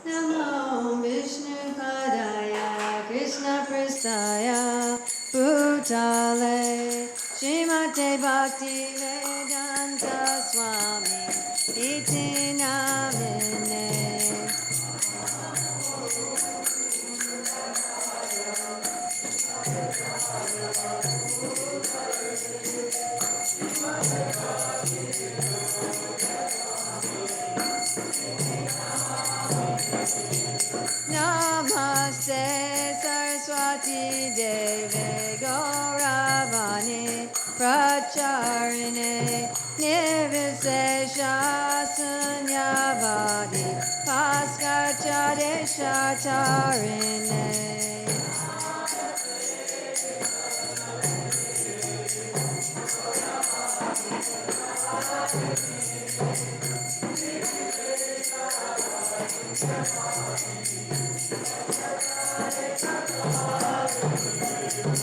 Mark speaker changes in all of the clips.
Speaker 1: Namo Vishnu Padaya Krishna Prasthaya Bhutale Srimate Bhakti Vedanta Swami Iti Namine Namaste Saraswati Devi Gauravani Pracharine Nirvisesha Sunyavadi Paskachade Shatarine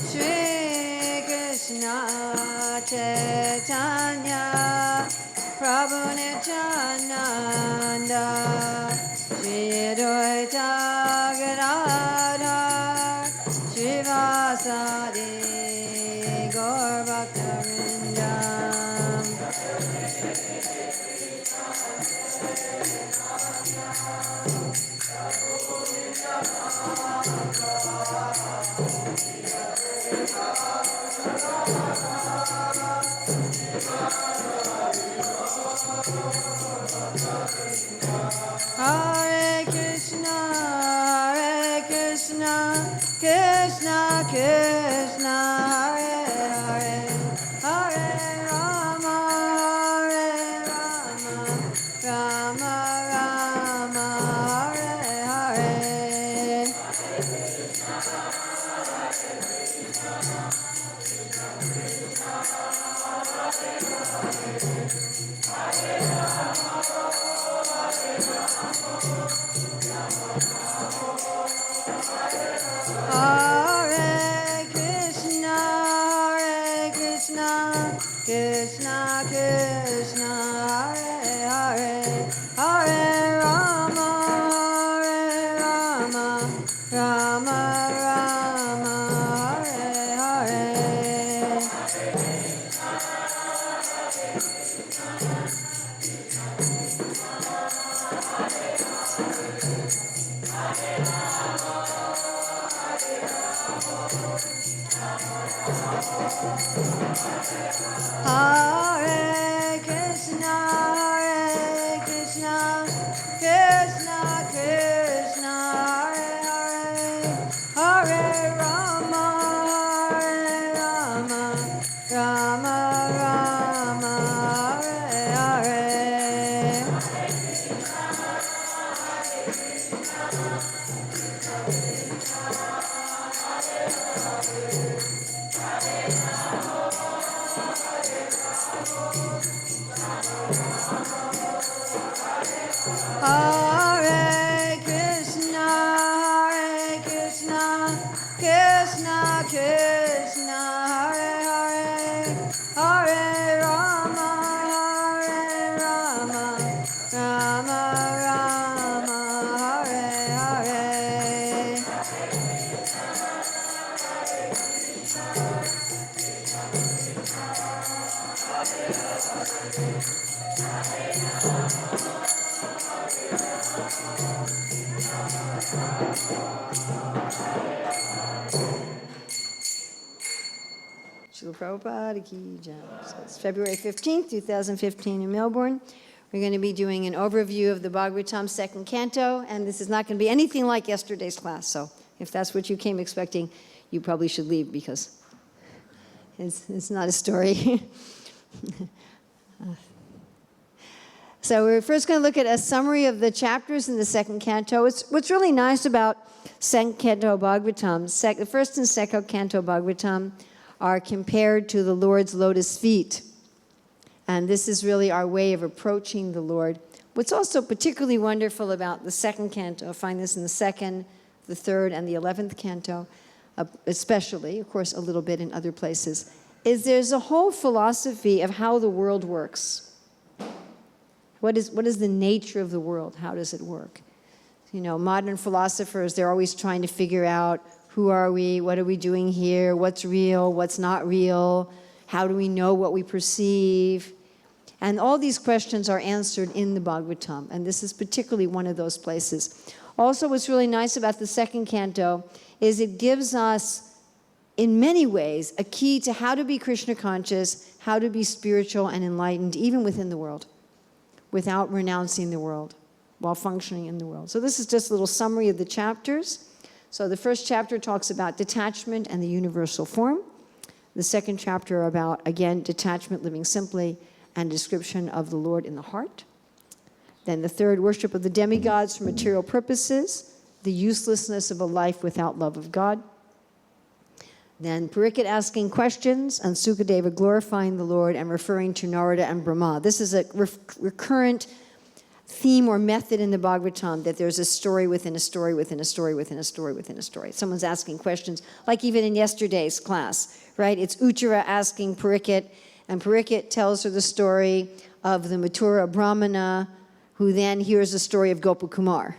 Speaker 1: Shri Krishna Chaitanya Prabhu Nityananda Shri Advaita Gadadhar Srivasadi Gaur Bhaktavrindam Hare Krishna, Krishna Krishna, Hare Hare, Hare Rama, Rama Rama, Hare Hare. Hare Krishna, Krishna Krishna, Hare Hare, Hare Rama, Rama Rama, Hare Hare. Hare Krishna, Krishna Krishna, Hare Hare, Hare Rama, Rama Rama, Hare Hare. Hare Krishna, Krishna Krishna, Hare Hare, Hare Rama, Rama Rama, Hare Hare. Srila Prabhupada Ki Jai. So it's February 15th, 2015 in Melbourne. We're going to be doing an overview of the Bhagavatam second canto, and this is not going to be anything like yesterday's class. So if that's what you came expecting, you probably should leave because it's not a story. So we're first going to look at a summary of the chapters in the second canto. What's really nice about second canto Bhagavatam, the first and second canto Bhagavatam are compared to the Lord's lotus feet. And this is really our way of approaching the Lord. What's also particularly wonderful about the second canto, I find this in the second, the third, and the 11th canto, especially, of course, a little bit in other places, is there's a whole philosophy of how the world works. What is the nature of the world? How does it work? modern philosophers, they're always trying to figure out, who are we? What are we doing here? What's real? What's not real? How do we know what we perceive? And all these questions are answered in the Bhagavatam, and this is particularly one of those places. Also, what's really nice about the second canto is it gives us, in many ways, a key to how to be Krishna conscious, how to be spiritual and enlightened, even within the world, without renouncing the world, while functioning in the world. So this is just a little summary of the chapters. So the first chapter talks about detachment and the universal form. The second chapter about, again, detachment, living simply, and description of the Lord in the heart. Then the third, worship of the demigods for material purposes, the uselessness of a life without love of God. Then Parikshit asking questions, and Sukadeva glorifying the Lord and referring to Narada and Brahma. This is a recurrent theme or method in the Bhagavatam, that there's a story within a story within a story within a story within a story. Someone's asking questions, like even in yesterday's class, right? It's Uttara asking Parikshit, and Parikshit tells her the story of the Mathura Brahmana, who then hears the story of Gopakumar.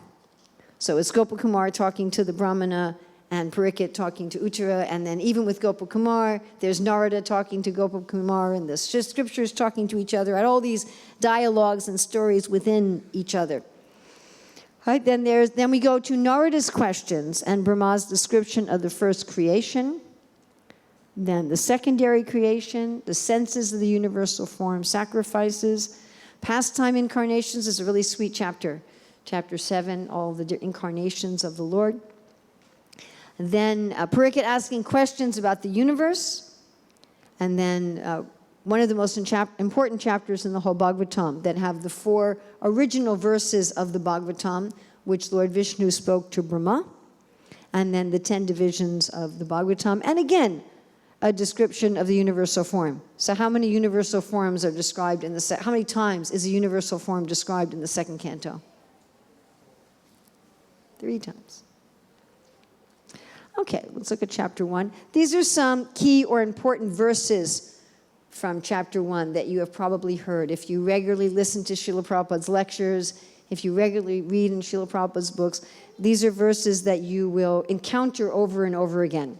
Speaker 1: So it's Gopakumar talking to the Brahmana, and Parikshit talking to Uttara, and then even with Gopakumar, there's Narada talking to Gopakumar, and the scriptures talking to each other, and all these dialogues and stories within each other. Right, then we go to Narada's questions and Brahma's description of the first creation, then the secondary creation, the senses of the universal form, sacrifices, pastime incarnations is a really sweet chapter. Chapter 7, all the incarnations of the Lord. And then Parikshit asking questions about the universe. And then one of the most important chapters in the whole Bhagavatam that have the 4 original verses of the Bhagavatam, which Lord Vishnu spoke to Brahma. And then the 10 divisions of the Bhagavatam. And again, a description of the universal form. So how many universal forms are described in the how many times is a universal form described in the second canto? 3 times. Okay, let's look at chapter 1. These are some key or important verses from chapter 1 that you have probably heard. If you regularly listen to Srila Prabhupada's lectures, if you regularly read in Srila Prabhupada's books, these are verses that you will encounter over and over again.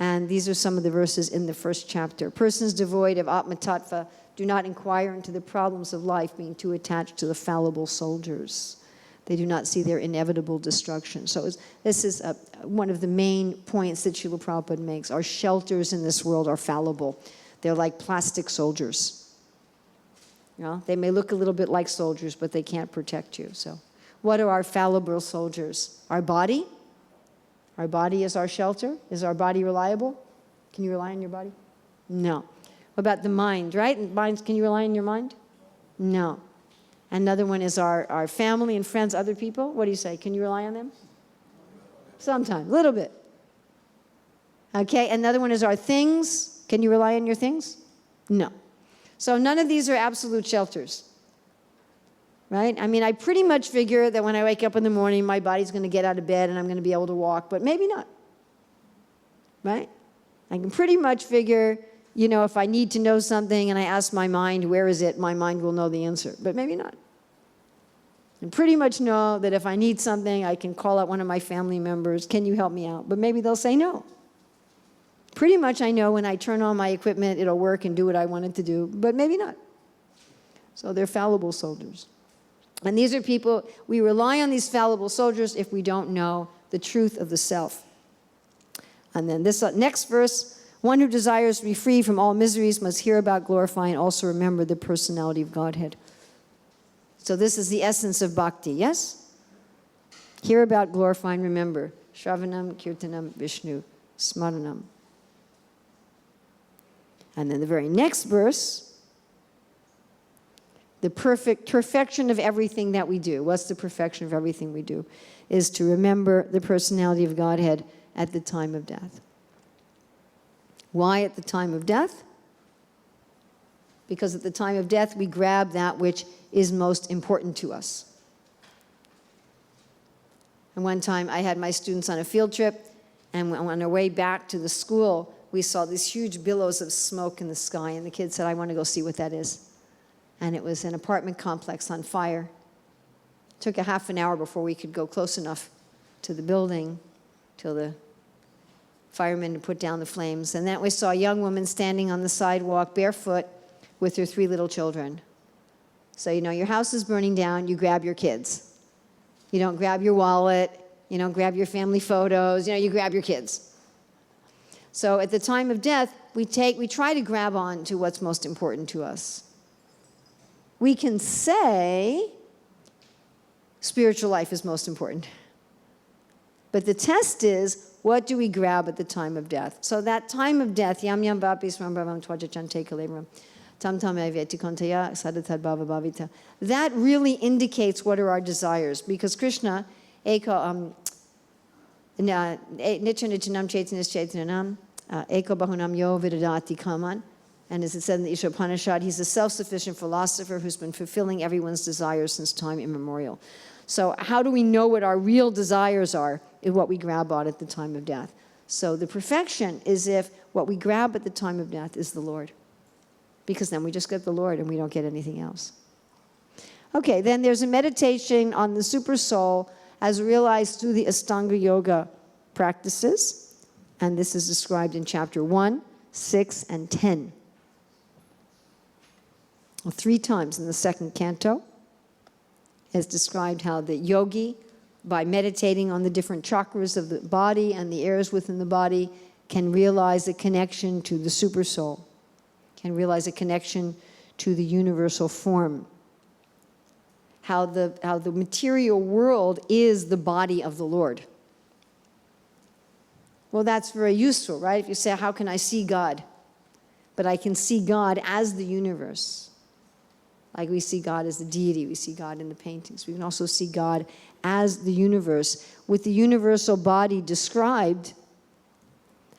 Speaker 1: And these are some of the verses in the first chapter. Persons devoid of Atma Tattva do not inquire into the problems of life, being too attached to the fallible soldiers. They do not see their inevitable destruction. So this is one of the main points that Srila Prabhupada makes. Our shelters in this world are fallible. They're like plastic soldiers. They may look a little bit like soldiers, but they can't protect you. So what are our fallible soldiers? Our body? Our body is our shelter. Is our body reliable? Can you rely on your body? No. What about the mind, right? Can you rely on your mind? No. Another one is our family and friends, other people. What do you say? Can you rely on them? Sometimes, a little bit. Okay, another one is our things. Can you rely on your things? No. So none of these are absolute shelters. Right? I mean, I pretty much figure that when I wake up in the morning, my body's going to get out of bed and I'm going to be able to walk, but maybe not. Right? I can pretty much figure, if I need to know something and I ask my mind, where is it, my mind will know the answer, but maybe not. I pretty much know that if I need something, I can call out one of my family members, can you help me out? But maybe they'll say no. Pretty much I know when I turn on my equipment, it'll work and do what I want it to do, but maybe not. So they're fallible soldiers. And these are people, we rely on these fallible soldiers if we don't know the truth of the self. And then this next verse, one who desires to be free from all miseries must hear about, glorify, and also remember the personality of Godhead. So this is the essence of bhakti, yes? Hear about, glorify, and remember. Shravanam, Kirtanam, Vishnu, Smaranam. And then the very next verse, the perfection of everything that we do. What's the perfection of everything we do? Is to remember the personality of Godhead at the time of death. Why at the time of death? Because at the time of death, we grab that which is most important to us. And one time, I had my students on a field trip, and on our way back to the school, we saw these huge billows of smoke in the sky, and the kids said, I want to go see what that is. And it was an apartment complex on fire. Took a half an hour before we could go close enough to the building till the firemen had put down the flames. And then we saw a young woman standing on the sidewalk barefoot with her 3 little children. So, your house is burning down, you grab your kids. You don't grab your wallet, you don't grab your family photos, you grab your kids. So at the time of death, we try to grab on to what's most important to us. We can say spiritual life is most important. But the test is, what do we grab at the time of death? So that time of death, yam yam bapis rambravam twajachante kalebram, tam tam aveti kontaya sadatad bhava bhavita. That really indicates what are our desires, because Krishna, eko nityanityam chaitanis chaitanam, eko bahunam yo vidadati kaman. And as it said in the Ishopanishad, he's a self-sufficient philosopher who's been fulfilling everyone's desires since time immemorial. So how do we know what our real desires are? Is what we grab on at the time of death. So the perfection is if what we grab at the time of death is the Lord. Because then we just get the Lord and we don't get anything else. Okay, then there's a meditation on the super soul as realized through the Ashtanga Yoga practices. And this is described in chapter 1, 6, and 10. 3 times in the 2nd canto is described how the yogi, by meditating on the different chakras of the body and the airs within the body, can realize a connection to the super soul, can realize a connection to the universal form. How the material world is the body of the Lord. Well, that's very useful, right? If you say, how can I see God? But I can see God as the universe. Like we see God as the deity, we see God in the paintings. We can also see God as the universe, with the universal body described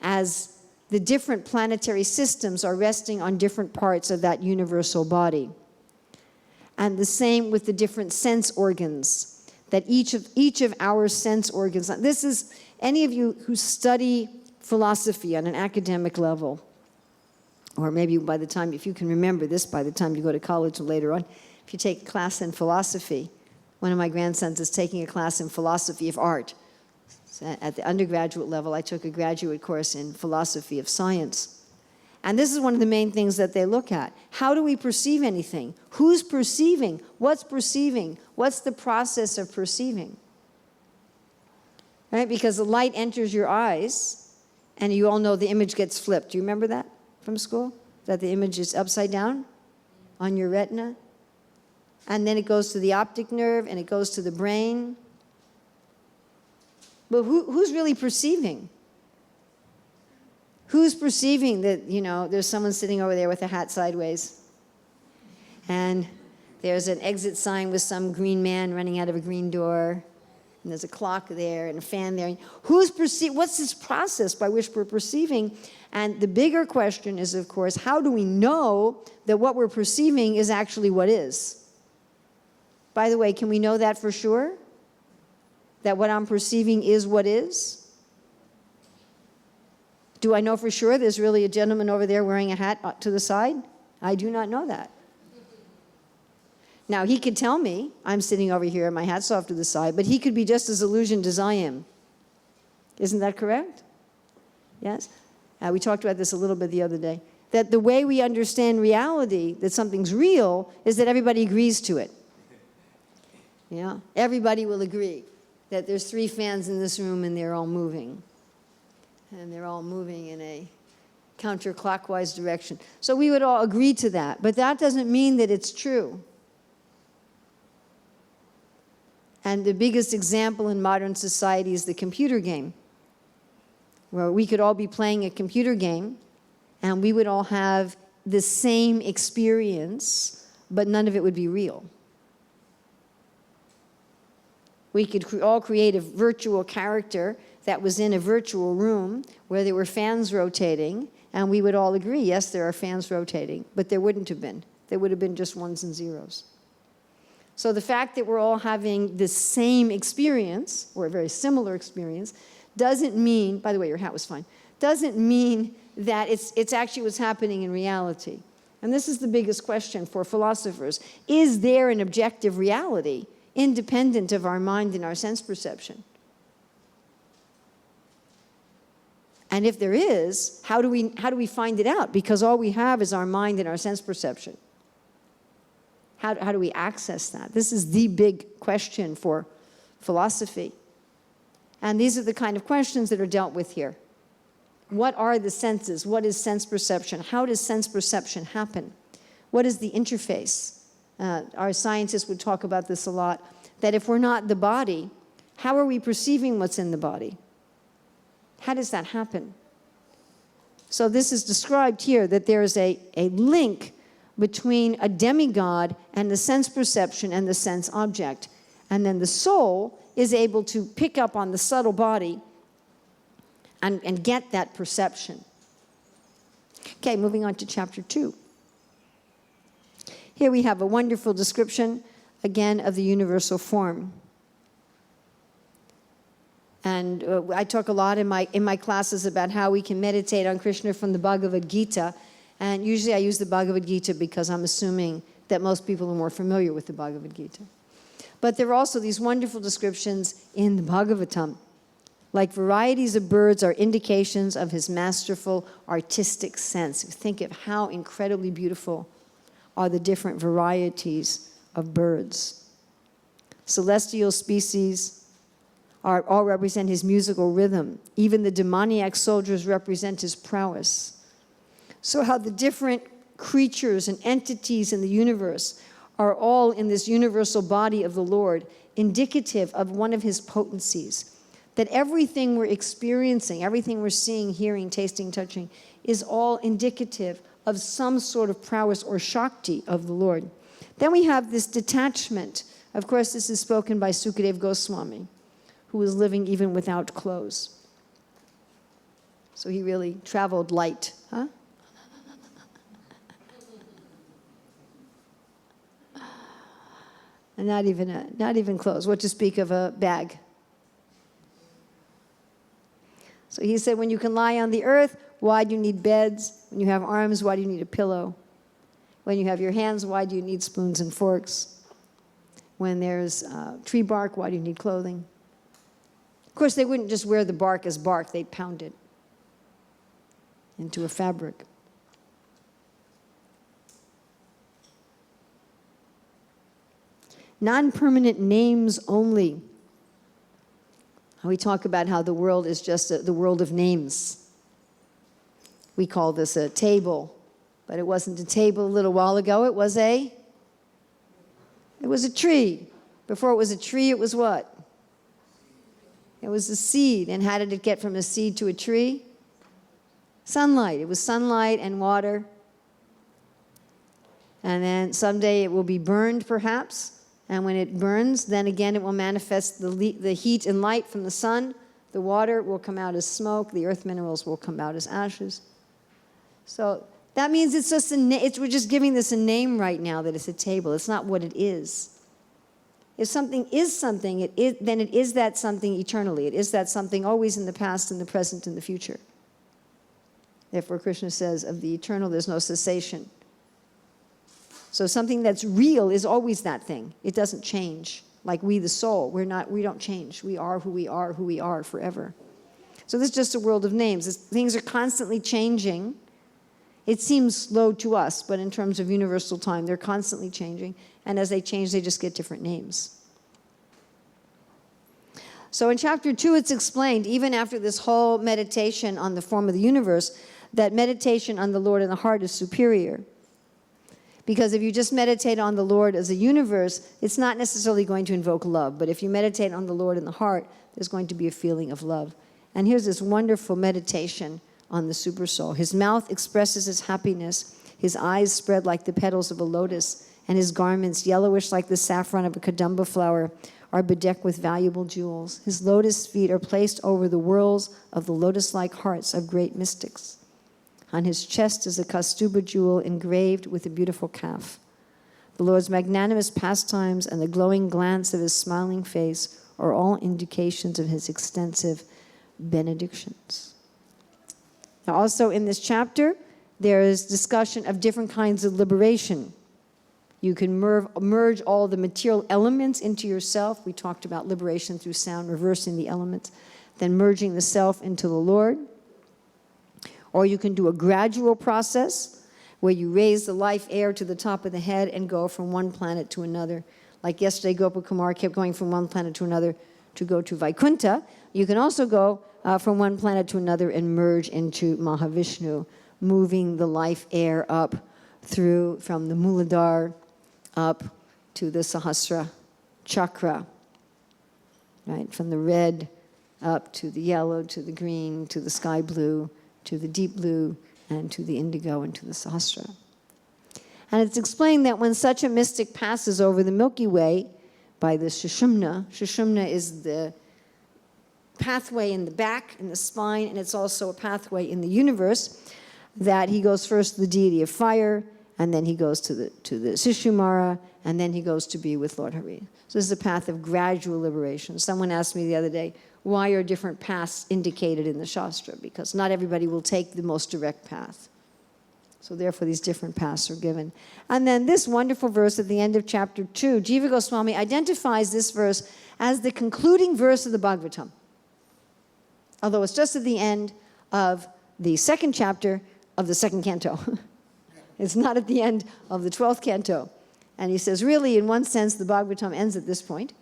Speaker 1: as the different planetary systems are resting on different parts of that universal body. And the same with the different sense organs, that each of our sense organs, this is, any of you who study philosophy on an academic level, or maybe by the time, if you can remember this by the time you go to college or later on, if you take a class in philosophy, one of my grandsons is taking a class in philosophy of art. So at the undergraduate level, I took a graduate course in philosophy of science. And this is one of the main things that they look at. How do we perceive anything? Who's perceiving? What's perceiving? What's the process of perceiving? Right? Because the light enters your eyes, and you all know the image gets flipped. Do you remember that from school? That the image is upside down on your retina? And then it goes to the optic nerve, and it goes to the brain. But who's really perceiving? Who's perceiving that, there's someone sitting over there with a hat sideways? And there's an exit sign with some green man running out of a green door. And there's a clock there and a fan there. What's this process by which we're perceiving? And the bigger question is, of course, how do we know that what we're perceiving is actually what is? By the way, can we know that for sure? That what I'm perceiving is what is? Do I know for sure there's really a gentleman over there wearing a hat to the side? I do not know that. Now, he could tell me I'm sitting over here and my hat's off to the side, but he could be just as illusioned as I am. Isn't that correct? Yes? We talked about this a little bit the other day. That the way we understand reality, that something's real, is that everybody agrees to it. Yeah? Everybody will agree that there's 3 fans in this room and they're all moving. And they're all moving in a counterclockwise direction. So we would all agree to that, but that doesn't mean that it's true. And the biggest example in modern society is the computer game, where we could all be playing a computer game and we would all have the same experience, but none of it would be real. We could all create a virtual character that was in a virtual room where there were fans rotating, and we would all agree, yes, there are fans rotating, but there wouldn't have been. There would have been just ones and zeros. So the fact that we're all having the same experience, or a very similar experience, doesn't mean, by the way, your hat was fine, doesn't mean that it's actually what's happening in reality. And this is the biggest question for philosophers. Is there an objective reality? independent of our mind and our sense perception? And if there is, how do we find it out? Because all we have is our mind and our sense perception. How do we access that? This is the big question for philosophy. And these are the kind of questions that are dealt with here. What are the senses? What is sense perception? How does sense perception happen? What is the interface? Our scientists would talk about this a lot, that if we're not the body, how are we perceiving what's in the body? How does that happen? So this is described here, that there is a link between a demigod and the sense perception and the sense object. And then the soul is able to pick up on the subtle body and get that perception. Okay, moving on to chapter 2. Here we have a wonderful description, again, of the universal form. And I talk a lot in my classes about how we can meditate on Krishna from the Bhagavad Gita. And usually I use the Bhagavad Gita because I'm assuming that most people are more familiar with the Bhagavad Gita. But there are also these wonderful descriptions in the Bhagavatam. Like varieties of birds are indications of his masterful artistic sense. Think of how incredibly beautiful are the different varieties of birds. Celestial species all represent his musical rhythm. Even the demoniac soldiers represent his prowess. So how the different creatures and entities in the universe are all in this universal body of the Lord, indicative of one of his potencies. That everything we're experiencing, everything we're seeing, hearing, tasting, touching, is all indicative of some sort of prowess or Shakti of the Lord. Then we have this detachment. Of course, this is spoken by Sukadeva Goswami, who was living even without clothes. So he really traveled light, huh? And not even clothes. What to speak of a bag? So he said, when you can lie on the earth, why do you need beds? When you have arms, why do you need a pillow? When you have your hands, why do you need spoons and forks? When there's tree bark, why do you need clothing? Of course, they wouldn't just wear the bark as bark. They'd pound it into a fabric. Non-permanent names only. We talk about how the world is just the world of names. We call this a table, but it wasn't a table a little while ago. It was a tree. Before it was a tree, it was what? It was a seed. And how did it get from a seed to a tree? Sunlight. It was sunlight and water. And then someday it will be burned, perhaps. And when it burns, then again it will manifest the heat and light from the sun. The water will come out as smoke. The earth minerals will come out as ashes. So that means it's just we're just giving this a name right now, that it's a table. It's not what it is. If something is something, then it is that something eternally. It is that something always in the past, in the present, in the future. Therefore, Krishna says, of the eternal, there's no cessation. So something that's real is always that thing. It doesn't change. Like we, the soul, we don't change. We are who we are forever. So this is just a world of names. Things are constantly changing. It seems slow to us, but in terms of universal time, they're constantly changing. And as they change, they just get different names. So in chapter 2, it's explained, even after this whole meditation on the form of the universe, that meditation on the Lord in the heart is superior. Because if you just meditate on the Lord as a universe, it's not necessarily going to invoke love. But if you meditate on the Lord in the heart, there's going to be a feeling of love. And here's this wonderful meditation on the Supersoul. His mouth expresses his happiness. His eyes spread like the petals of a lotus. And his garments, yellowish like the saffron of a kadamba flower, are bedecked with valuable jewels. His lotus feet are placed over the whorls of the lotus-like hearts of great mystics. On his chest is a kaustubha jewel engraved with a beautiful calf. The Lord's magnanimous pastimes and the glowing glance of his smiling face are all indications of his extensive benedictions. Now, also in this chapter, there is discussion of different kinds of liberation. You can merge all the material elements into yourself. We talked about liberation through sound, reversing the elements, then merging the self into the Lord. Or you can do a gradual process where you raise the life air to the top of the head and go from one planet to another. Like yesterday, Gopakumar kept going from one planet to another to go to Vaikuntha. You can also go from one planet to another and merge into Mahavishnu, moving the life air up through from the Muladhara up to the Sahasra chakra, right? From the red up to the yellow, to the green, to the sky blue, to the deep blue, and to the indigo, and to the Sahasra. And it's explained that when such a mystic passes over the Milky Way by the Sushumna is the pathway in the back, in the spine, and it's also a pathway in the universe, that he goes first to the deity of fire, and then he goes to the Sushumara, and then he goes to be with Lord Hare. So this is a path of gradual liberation. Someone asked me the other day, why are different paths indicated in the Shastra? Because not everybody will take the most direct path. So therefore these different paths are given. And then this wonderful verse at the end of chapter 2, Jiva Goswami identifies this verse as the concluding verse of the Bhagavatam. Although it's just at the end of the second chapter of the second canto. It's not at the end of the 12th canto. And he says, really, in one sense, the Bhagavatam ends at this point.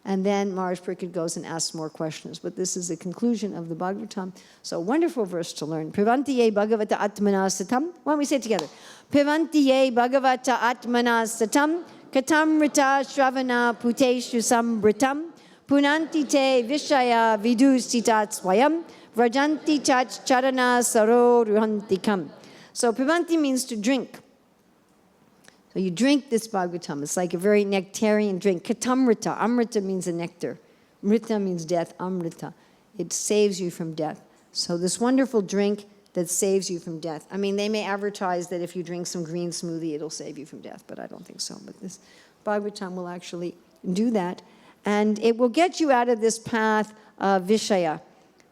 Speaker 1: And then Maharaj Pariksit goes and asks more questions. But this is the conclusion of the Bhagavatam. So wonderful verse to learn. Pivantiye Bhagavata Atmana Satam. Why don't we say it together? Pivantiye Bhagavata Atmana Satam. Katamrita Shravana Puteshu Sambritam. Punanti te Vishaya Vidustitat Swayam. Vrajanti Chach Charana Saro Ruhantikam. So Pivanti means to drink. So you drink this Bhagavatam. It's like a very nectarian drink. Katamrita. Amrita means a nectar. Mrita means death. Amrita. It saves you from death. So this wonderful drink that saves you from death. I mean, they may advertise that if you drink some green smoothie, it'll save you from death, but I don't think so. But this Bhagavatam will actually do that. And it will get you out of this path of Vishaya,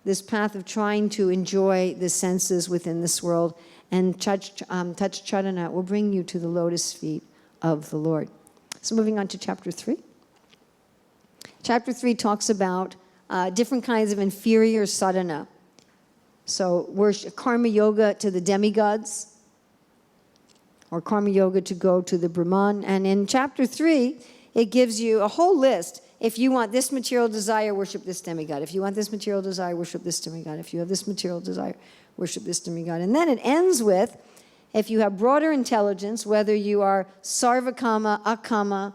Speaker 1: this path of trying to enjoy the senses within this world. And touch Charana will bring you to the lotus feet of the Lord. So moving on to chapter 3. Chapter 3 talks about different kinds of inferior sadhana. So worship, karma yoga to the demigods, or karma yoga to go to the Brahman. And in chapter 3, it gives you a whole list. If you want this material desire, worship this demigod. If you want this material desire, worship this demigod. If you have this material desire, worship this demigod. And then it ends with, if you have broader intelligence, whether you are sarvakama, akama,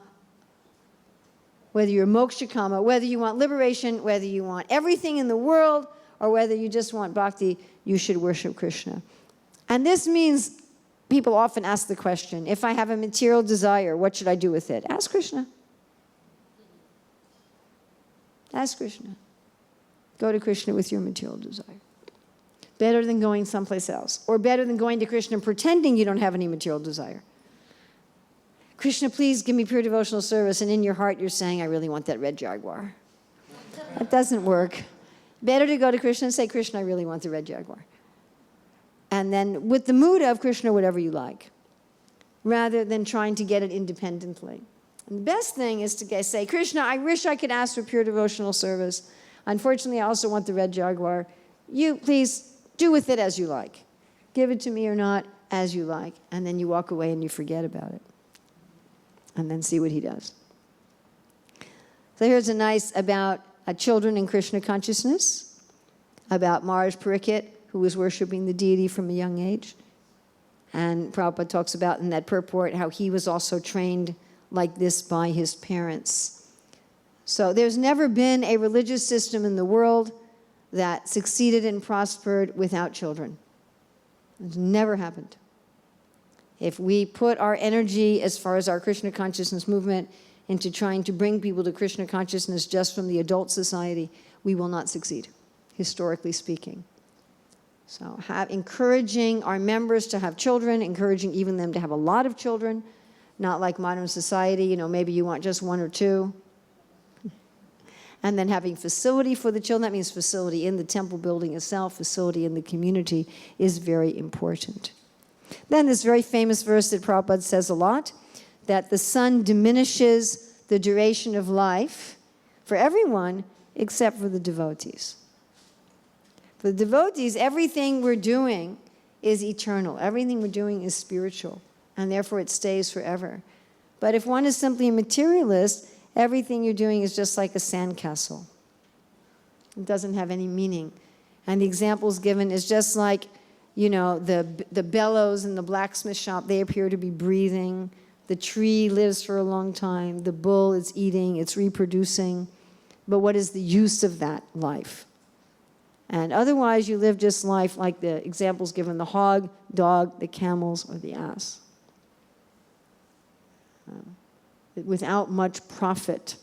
Speaker 1: whether you're mokshakama, whether you want liberation, whether you want everything in the world, or whether you just want bhakti, you should worship Krishna. And this means, people often ask the question, if I have a material desire, what should I do with it? Ask Krishna. Ask Krishna. Go to Krishna with your material desire. Better than going someplace else. Or better than going to Krishna and pretending you don't have any material desire. Krishna, please give me pure devotional service, and in your heart you're saying, I really want that red Jaguar. That doesn't work. Better to go to Krishna and say, Krishna, I really want the red Jaguar. And then with the mood of Krishna, whatever you like, rather than trying to get it independently. And the best thing is to say, Krishna, I wish I could ask for pure devotional service. Unfortunately, I also want the red Jaguar. You please do with it as you like. Give it to me or not, as you like. And then you walk away and you forget about it. And then see what he does. So here's a nice about children in Krishna consciousness, about Maharaj Pariksit, who was worshiping the deity from a young age. And Prabhupada talks about in that purport how he was also trained like this by his parents. So there's never been a religious system in the world that succeeded and prospered without children. It's never happened. If we put our energy, as far as our Krishna consciousness movement, into trying to bring people to Krishna consciousness just from the adult society, we will not succeed, historically speaking. So encouraging our members to have children, encouraging even them to have a lot of children, not like modern society, maybe you want just one or two. And then having facility for the children, that means facility in the temple building itself, facility in the community is very important. Then this very famous verse that Prabhupada says a lot, that the sun diminishes the duration of life for everyone except for the devotees. For the devotees, everything we're doing is eternal. Everything we're doing is spiritual, and therefore it stays forever. But if one is simply a materialist, everything you're doing is just like a sandcastle. It doesn't have any meaning. And the examples given is just like, the bellows in the blacksmith shop, they appear to be breathing. The tree lives for a long time. The bull is eating, it's reproducing. But what is the use of that life? And otherwise, you live just life like the examples given, the hog, dog, the camels, or the ass. Without much profit.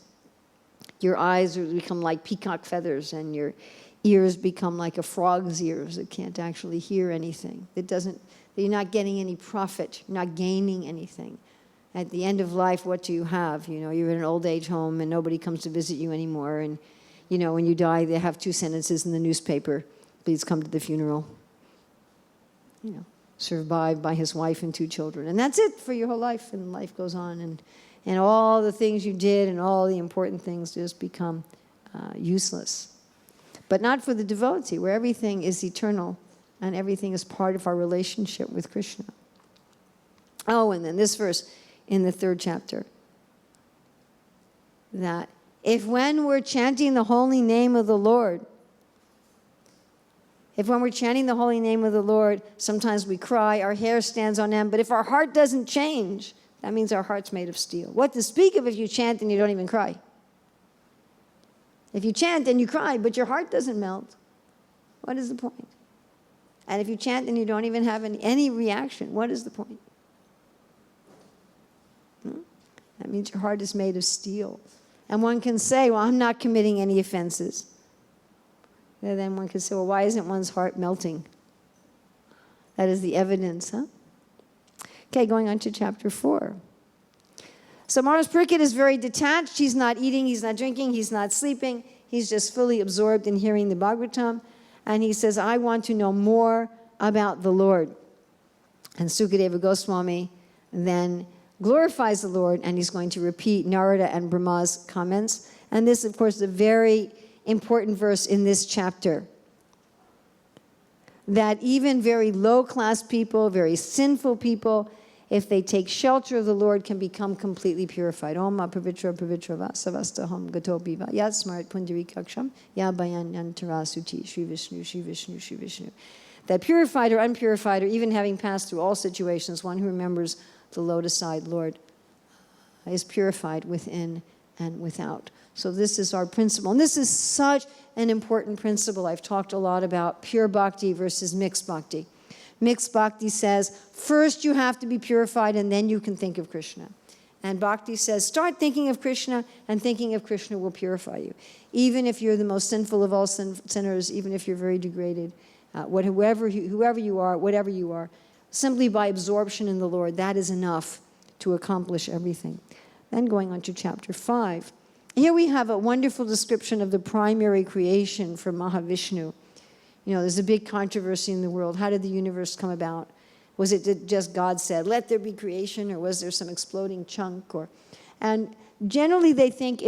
Speaker 1: Your eyes become like peacock feathers, and your ears become like a frog's ears that can't actually hear anything. You're not getting any profit. You're not gaining anything. At the end of life, what do you have? You're in an old age home and nobody comes to visit you anymore. And, when you die, they have 2 sentences in the newspaper. Please come to the funeral. Survived by his wife and 2 children. And that's it for your whole life. And life goes on. And all the things you did and all the important things just become useless. But not for the devotee, where everything is eternal and everything is part of our relationship with Krishna. Oh, and then this verse in the 3rd chapter, that if when we're chanting the holy name of the Lord, sometimes we cry, our hair stands on end, but if our heart doesn't change, that means our heart's made of steel. What to speak of if you chant and you don't even cry? If you chant and you cry, but your heart doesn't melt, what is the point? And if you chant and you don't even have any reaction, what is the point? That means your heart is made of steel. And one can say, well, I'm not committing any offenses. And then one can say, well, why isn't one's heart melting? That is the evidence, huh? Okay, going on to chapter 4. So Maharaj Parikshit is very detached. He's not eating, he's not drinking, he's not sleeping. He's just fully absorbed in hearing the Bhagavatam. And he says, I want to know more about the Lord. And Sukadeva Goswami then glorifies the Lord, and he's going to repeat Narada and Brahma's comments. And this, of course, is a very important verse in this chapter. That even very low-class people, very sinful people, if they take shelter of the Lord, can become completely purified. Om apavitra pavitra vasavastaham gatopiva yat smart pundarikaksham yabayan yantarasuti Shri Vishnu, Shri Vishnu, Shri Vishnu. That purified or unpurified, or even having passed through all situations, one who remembers the lotus-eyed Lord is purified within and without. So this is our principle. And this is such an important principle. I've talked a lot about pure bhakti versus mixed bhakti. Mixed bhakti says, first you have to be purified and then you can think of Krishna. And bhakti says, start thinking of Krishna, and thinking of Krishna will purify you. Even if you're the most sinful of all sinners, even if you're very degraded, whoever you are, whatever you are, simply by absorption in the Lord, that is enough to accomplish everything. Then going on to chapter 5. Here we have a wonderful description of the primary creation from Mahavishnu. There's a big controversy in the world. How did the universe come about? Was it that just God said, let there be creation, or was there some exploding chunk? And generally they think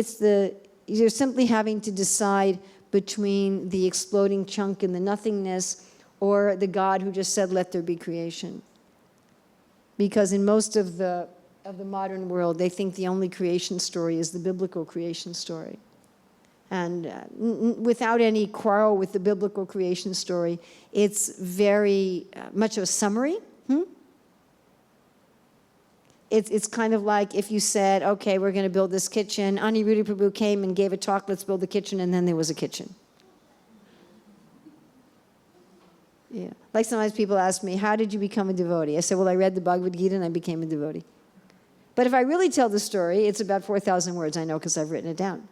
Speaker 1: you're simply having to decide between the exploding chunk and the nothingness, or the God who just said, let there be creation. Because in most of the modern world, they think the only creation story is the biblical creation story. And without any quarrel with the biblical creation story, it's very much of a summary. It's kind of like if you said, okay, we're going to build this kitchen. Aniruddha Prabhu came and gave a talk, let's build the kitchen, and then there was a kitchen. Yeah. Like sometimes people ask me, how did you become a devotee? I said, well, I read the Bhagavad Gita and I became a devotee. But if I really tell the story, it's about 4,000 words. I know because I've written it down.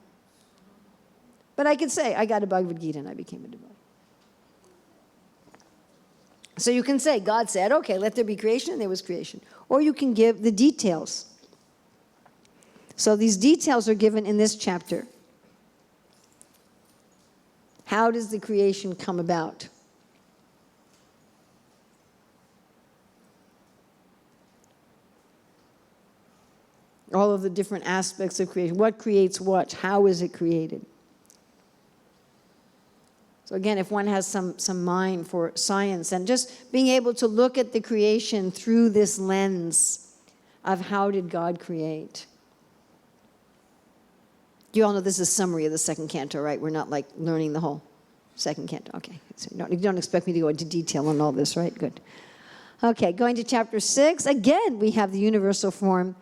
Speaker 1: But I could say, I got a Bhagavad Gita and I became a devotee. So you can say, God said, okay, let there be creation, and there was creation. Or you can give the details. So these details are given in this chapter. How does the creation come about? all of the different aspects of creation. What creates what? How is it created? So again, if one has some mind for science and just being able to look at the creation through this lens of how did God create. You all know this is a summary of the second canto, right? We're not like learning the whole second canto. Okay, so you don't expect me to go into detail on all this, right? Good. Okay, going to chapter 6. Again, we have the universal form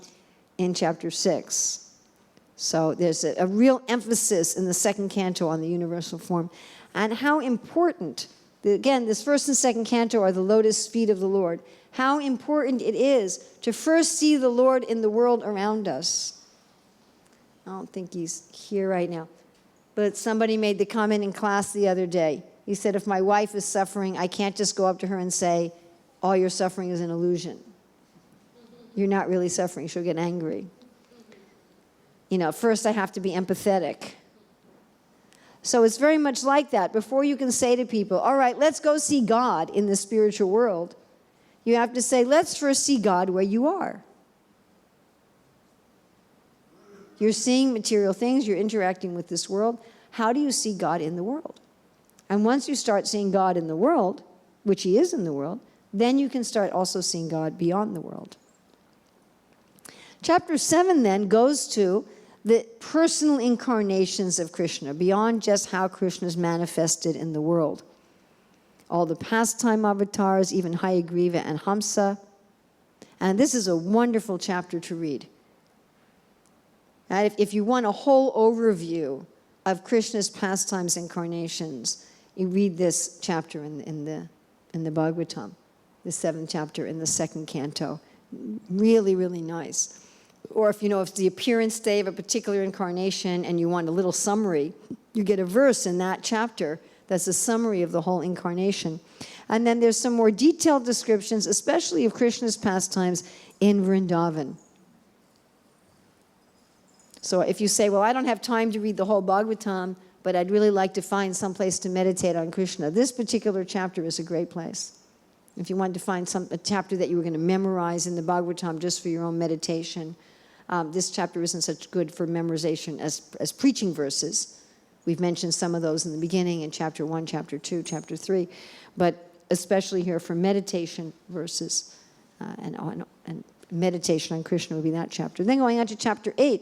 Speaker 1: in chapter 6. So there's a real emphasis in the second canto on the universal form. And how important, again, this first and second canto are the lotus feet of the Lord. How important it is to first see the Lord in the world around us. I don't think he's here right now. But somebody made the comment in class the other day. He said, if my wife is suffering, I can't just go up to her and say, all your suffering is an illusion. You're not really suffering. She'll get angry. First I have to be empathetic. So it's very much like that. Before you can say to people, all right, let's go see God in the spiritual world, you have to say, let's first see God where you are. You're seeing material things, you're interacting with this world. How do you see God in the world? And once you start seeing God in the world, which he is in the world, then you can start also seeing God beyond the world. Chapter 7 then goes to the personal incarnations of Krishna, beyond just how Krishna is manifested in the world. All the pastime avatars, even Hayagriva and Hamsa. And this is a wonderful chapter to read. And if you want a whole overview of Krishna's pastimes incarnations, you read this chapter in the Bhagavatam, the 7th chapter in the 2nd canto. Really, really nice. Or if it's the appearance day of a particular incarnation and you want a little summary, you get a verse in that chapter that's a summary of the whole incarnation. And then there's some more detailed descriptions, especially of Krishna's pastimes in Vrindavan. So if you say, well, I don't have time to read the whole Bhagavatam, but I'd really like to find some place to meditate on Krishna, this particular chapter is a great place. If you wanted to find a chapter that you were going to memorize in the Bhagavatam just for your own meditation, this chapter isn't such good for memorization as preaching verses. We've mentioned some of those in the beginning in chapter 1, chapter 2, chapter 3, but especially here for meditation verses and meditation on Krishna would be that chapter. Then going on to chapter 8.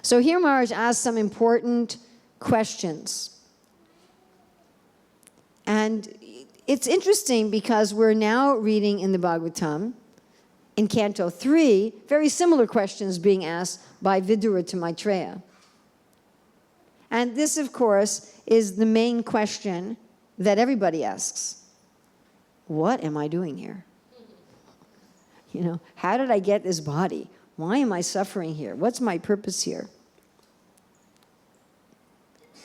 Speaker 1: So here Maharaj asks some important questions. And it's interesting because we're now reading in the Bhagavatam, in Canto 3, very similar questions being asked by Vidura to Maitreya. And this, of course, is the main question that everybody asks. What am I doing here? How did I get this body? Why am I suffering here? What's my purpose here?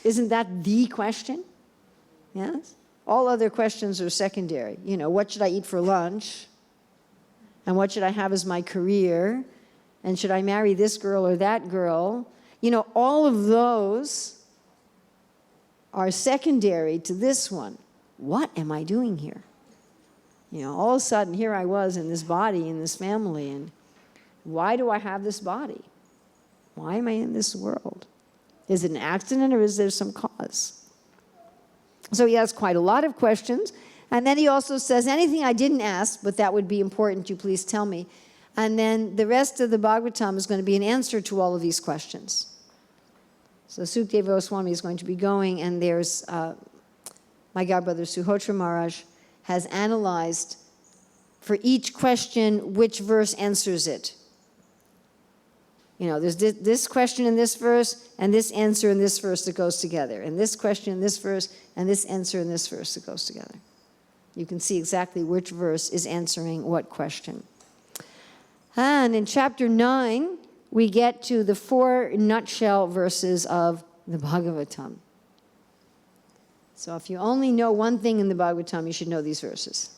Speaker 1: Isn't that the question? Yes? All other questions are secondary. What should I eat for lunch? And what should I have as my career? And should I marry this girl or that girl? All of those are secondary to this one. What am I doing here? All of a sudden, here I was in this body, in this family, and why do I have this body? Why am I in this world? Is it an accident or is there some cause? So he has quite a lot of questions. And then he also says, anything I didn't ask, but that would be important, you please tell me. And then the rest of the Bhagavatam is going to be an answer to all of these questions. So Sukadeva Goswami is going to be going, and there's my godbrother Suhotra Maharaj has analyzed for each question which verse answers it. There's this question in this verse, and this answer in this verse that goes together, and this question in this verse, and this answer in this verse that goes together. You can see exactly which verse is answering what question. And in chapter 9, we get to the 4 nutshell verses of the Bhagavatam. So if you only know one thing in the Bhagavatam, you should know these verses.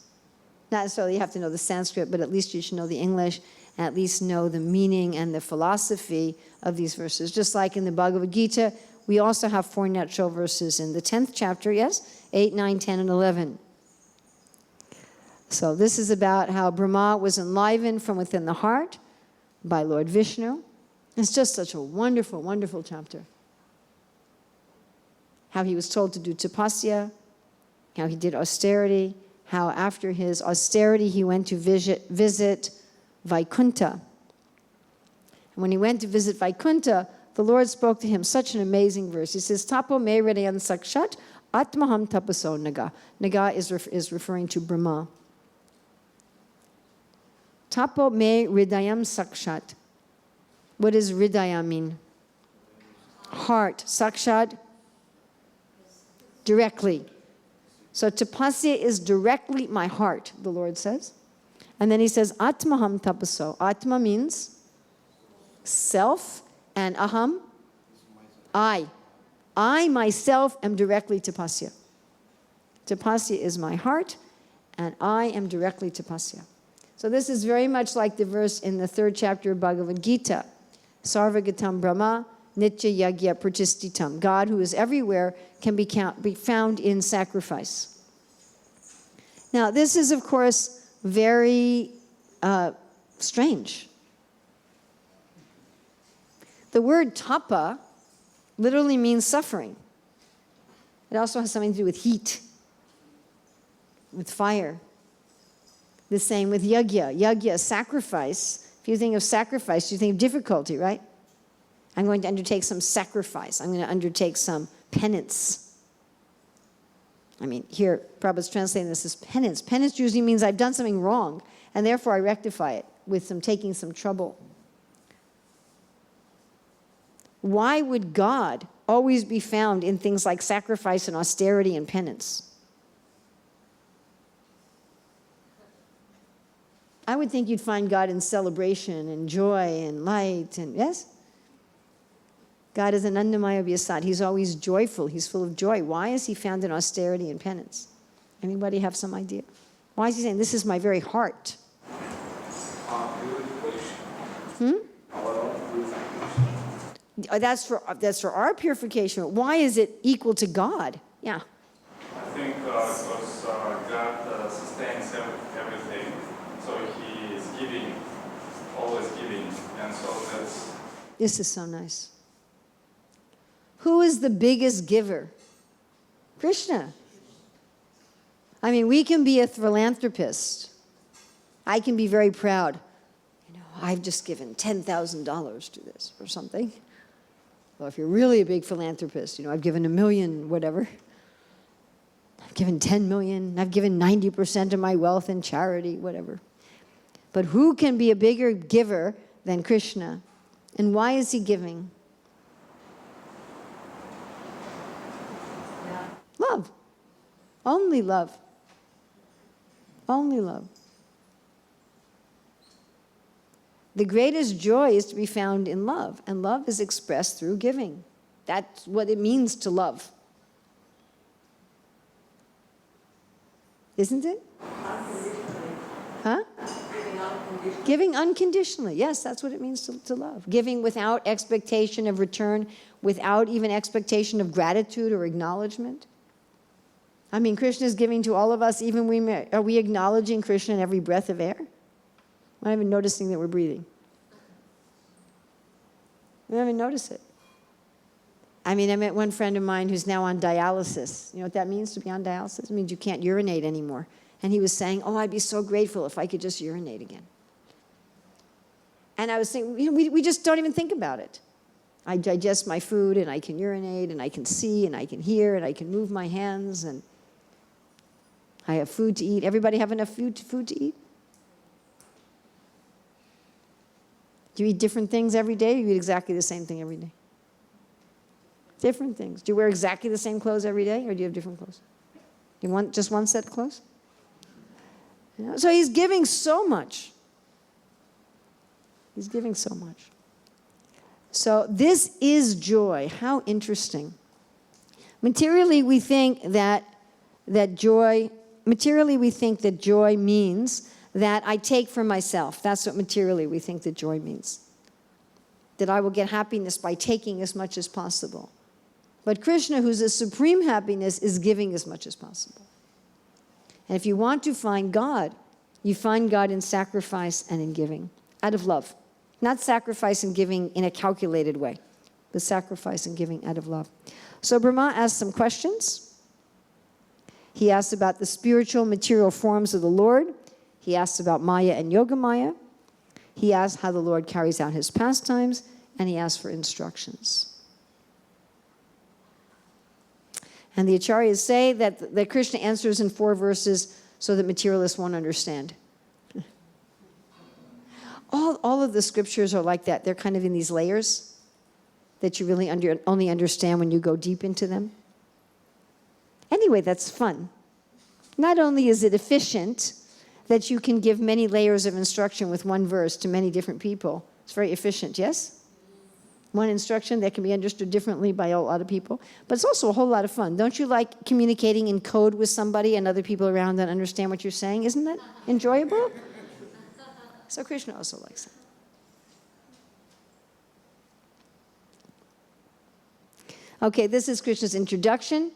Speaker 1: Not necessarily you have to know the Sanskrit, but at least you should know the English, and at least know the meaning and the philosophy of these verses. Just like in the Bhagavad Gita, we also have 4 nutshell verses in the 10th chapter, yes? 8, 9, 10, and 11. So this is about how Brahma was enlivened from within the heart by Lord Vishnu. It's just such a wonderful, wonderful chapter. How he was told to do tapasya, how he did austerity, how after his austerity he went to visit Vaikuntha. And when he went to visit Vaikuntha, the Lord spoke to him such an amazing verse. He says, Tapo me hridayan sakshat atmaham tapaso naga. Naga is referring to Brahma. Tapo me hridayam sakshat. What does hridaya mean? Heart. Sakshat, directly. So tapasya is directly my heart, the Lord says. And then he says, Atmaham tapaso. Atma means self, and aham, I. I myself am directly tapasya. Tapasya is my heart, and I am directly tapasya. So this is very much like the verse in the 3rd chapter of Bhagavad Gita. Sarvagatam Brahma Nitya Yagya Prachistitam. God, who is everywhere, can be found in sacrifice. Now, this is, of course, very strange. The word tapa literally means suffering. It also has something to do with heat, with fire. The same with yagya. Yagya, sacrifice. If you think of sacrifice, you think of difficulty, right? I'm going to undertake some sacrifice. I'm going to undertake some penance. I mean, here, Prabhupada's translating this as penance. Penance usually means I've done something wrong, and therefore I rectify it with taking some trouble. Why would God always be found in things like sacrifice and austerity and penance? I would think you'd find God in celebration and joy and light and, yes? God is an Anandamaya Vyasat. He's always joyful. He's full of joy. Why is he found in austerity and penance? Anybody have some idea? Why is he saying, this is my very heart? That's for our purification. Why is it equal to God? Yeah.
Speaker 2: I think because God sustains everything, so he is giving, always giving, and so that's...
Speaker 1: This is so nice. Who is the biggest giver? Krishna. I mean, we can be a philanthropist. I can be very proud. You know, I've just given $10,000 to this or something. Well, if you're really a big philanthropist, you know, I've given $1 million, whatever. I've given 10 million. I've given 90% of my wealth in charity, whatever. But who can be a bigger giver than Krishna? And why is he giving? Love. Only love. Only love. The greatest joy is to be found in love, and love is expressed through giving. That's what it means to love. Isn't it?
Speaker 3: Unconditionally.
Speaker 1: Huh?
Speaker 3: Giving unconditionally.
Speaker 1: Giving unconditionally. Yes, that's what it means to love. Giving without expectation of return, without even expectation of gratitude or acknowledgement. I mean, Krishna is giving to all of us, are we acknowledging Krishna in every breath of air? We're not even noticing that we're breathing. We don't even notice it. I mean, I met one friend of mine who's now on dialysis. You know what that means, to be on dialysis? It means you can't urinate anymore. And he was saying, oh, I'd be so grateful if I could just urinate again. And I was thinking, you know, we just don't even think about it. I digest my food, and I can urinate, and I can see, and I can hear, and I can move my hands, and I have food to eat. Everybody have enough food to eat? Do you eat different things every day, or you eat exactly the same thing every day? Different things. Do you wear exactly the same clothes every day, or do you have different clothes? You want just one set of clothes? You know? So he's giving so much. He's giving so much. So this is joy. How interesting. Materially, we think that joy means that I take for myself. That's what materially we think that joy means. That I will get happiness by taking as much as possible. But Krishna, who's a supreme happiness, is giving as much as possible. And if you want to find God, you find God in sacrifice and in giving, out of love. Not sacrifice and giving in a calculated way, but sacrifice and giving out of love. So Brahma asked some questions. He asked about the spiritual material forms of the Lord. He asked about Maya and Yoga Maya. He asked how the Lord carries out his pastimes, and he asked for instructions. And the acharyas say that Krishna answers in 4 verses so that materialists won't understand. All of the scriptures are like that. They're kind of in these layers that you really only understand when you go deep into them. Anyway, that's fun. Not only is it efficient that you can give many layers of instruction with one verse to many different people. It's very efficient, yes? One instruction that can be understood differently by a lot of people. But it's also a whole lot of fun. Don't you like communicating in code with somebody and other people around that understand what you're saying? Isn't that enjoyable? So Krishna also likes that. Okay, this is Krishna's introduction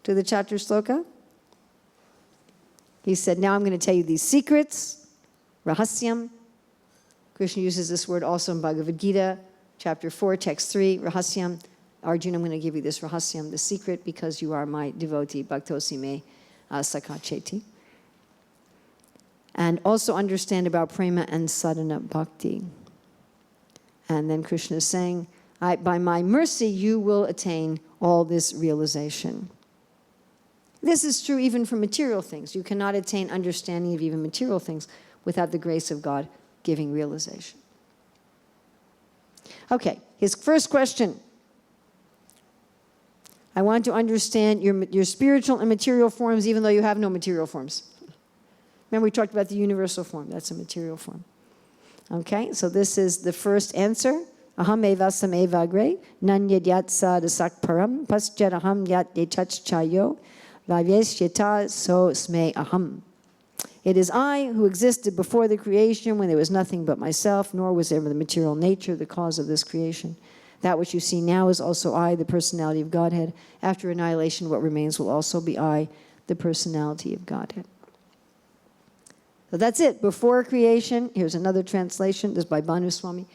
Speaker 1: to the Chatur Sloka. He said, now I'm going to tell you these secrets, rahasyam. Krishna uses this word also in Bhagavad Gita, chapter 4, text 3, rahasyam. Arjuna, I'm going to give you this rahasyam, the secret, because you are my devotee, bhaktosi me sakha cheti. And also understand about prema and sadhana bhakti. And then Krishna is saying, by my mercy, you will attain all this realization. This is true even for material things. You cannot attain understanding of even material things without the grace of God giving realization. Okay, his first question. I want to understand your spiritual and material forms even though you have no material forms. Remember we talked about the universal form. That's a material form. Okay, so this is the first answer. Aham eva sameva agre, nanyad yat sadasak param, pasjad aham yat yetach chayo, vavyeshyata so sme aham. It is I who existed before the creation when there was nothing but myself, nor was ever the material nature the cause of this creation. That which you see now is also I, the personality of Godhead. After annihilation, what remains will also be I, the personality of Godhead. So that's it. Before creation, here's another translation. This is by Bhanu Swami.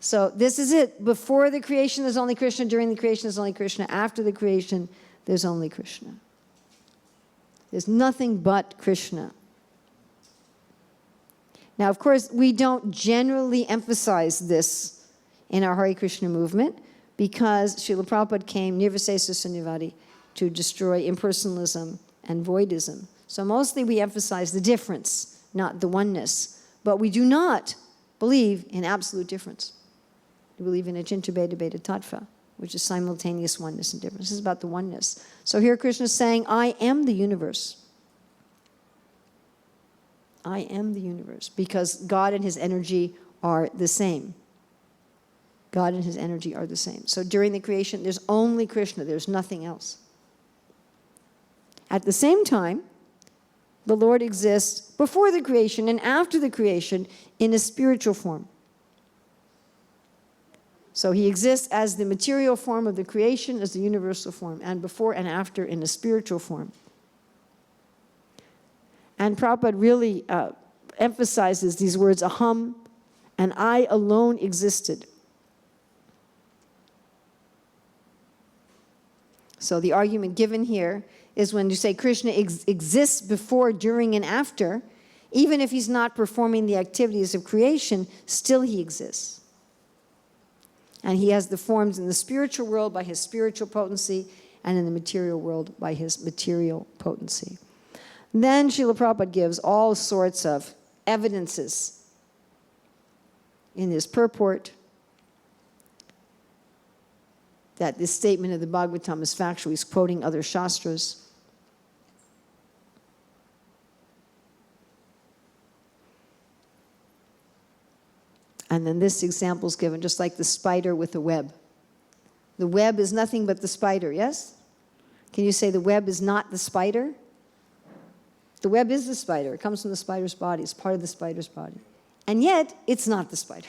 Speaker 1: So this is it. Before the creation, there's only Krishna. During the creation, there's only Krishna. After the creation, there's only Krishna. There's nothing but Krishna. Now, of course, we don't generally emphasize this in our Hare Krishna movement because Srila Prabhupada came, Nirvisesa Sunyavadi, to destroy impersonalism and voidism. So mostly we emphasize the difference, not the oneness. But we do not believe in absolute difference. We believe in Achinta Bheda Bheda Tattva, which is simultaneous oneness and difference. This is about the oneness. So here Krishna is saying, I am the universe. I am the universe, because God and his energy are the same. God and his energy are the same. So during the creation, there's only Krishna. There's nothing else. At the same time, the Lord exists before the creation and after the creation in a spiritual form. So he exists as the material form of the creation, as the universal form, and before and after in a spiritual form. And Prabhupada really emphasizes these words, aham, and I alone existed. So the argument given here is when you say Krishna exists before, during, and after, even if he's not performing the activities of creation, still he exists. And he has the forms in the spiritual world by his spiritual potency, and in the material world by his material potency. Then Srila Prabhupada gives all sorts of evidences in his purport that this statement of the Bhagavatam is factual. He's quoting other shastras. And then this example is given, just like the spider with the web. The web is nothing but the spider, yes? Can you say the web is not the spider? The web is the spider. It comes from the spider's body. It's part of the spider's body. And yet, it's not the spider.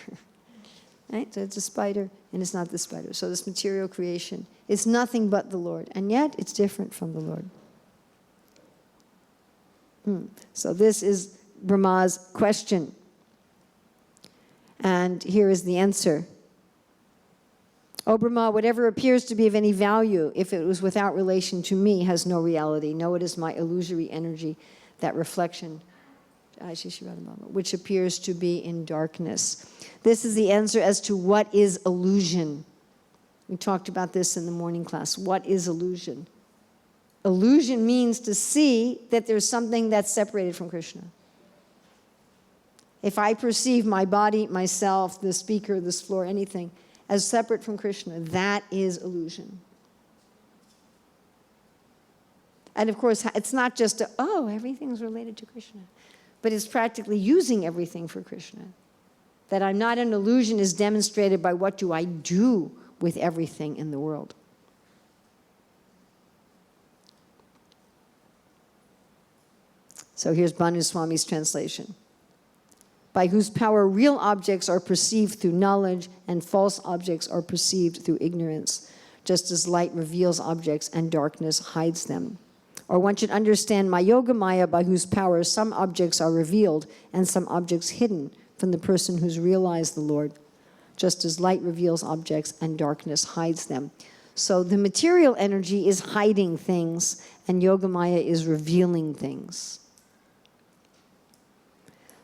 Speaker 1: Right? So it's a spider, and it's not the spider. So this material creation is nothing but the Lord. And yet, it's different from the Lord. So this is Brahma's question. And here is the answer. O Brahma, whatever appears to be of any value, if it was without relation to me, has no reality. No, it is my illusory energy, that reflection, which appears to be in darkness. This is the answer as to what is illusion. We talked about this in the morning class. What is illusion? Illusion means to see that there's something that's separated from Krishna. If I perceive my body, myself, the speaker, this floor, anything, as separate from Krishna, that is illusion. And of course, it's not just everything's related to Krishna, but it's practically using everything for Krishna. That I'm not an illusion is demonstrated by what do I do with everything in the world. So here's Bhanu Swami's translation. By whose power real objects are perceived through knowledge and false objects are perceived through ignorance, just as light reveals objects and darkness hides them. Or one should understand my yoga maya, by whose power some objects are revealed and some objects hidden from the person who's realized the Lord, just as light reveals objects and darkness hides them. So the material energy is hiding things and yoga maya is revealing things.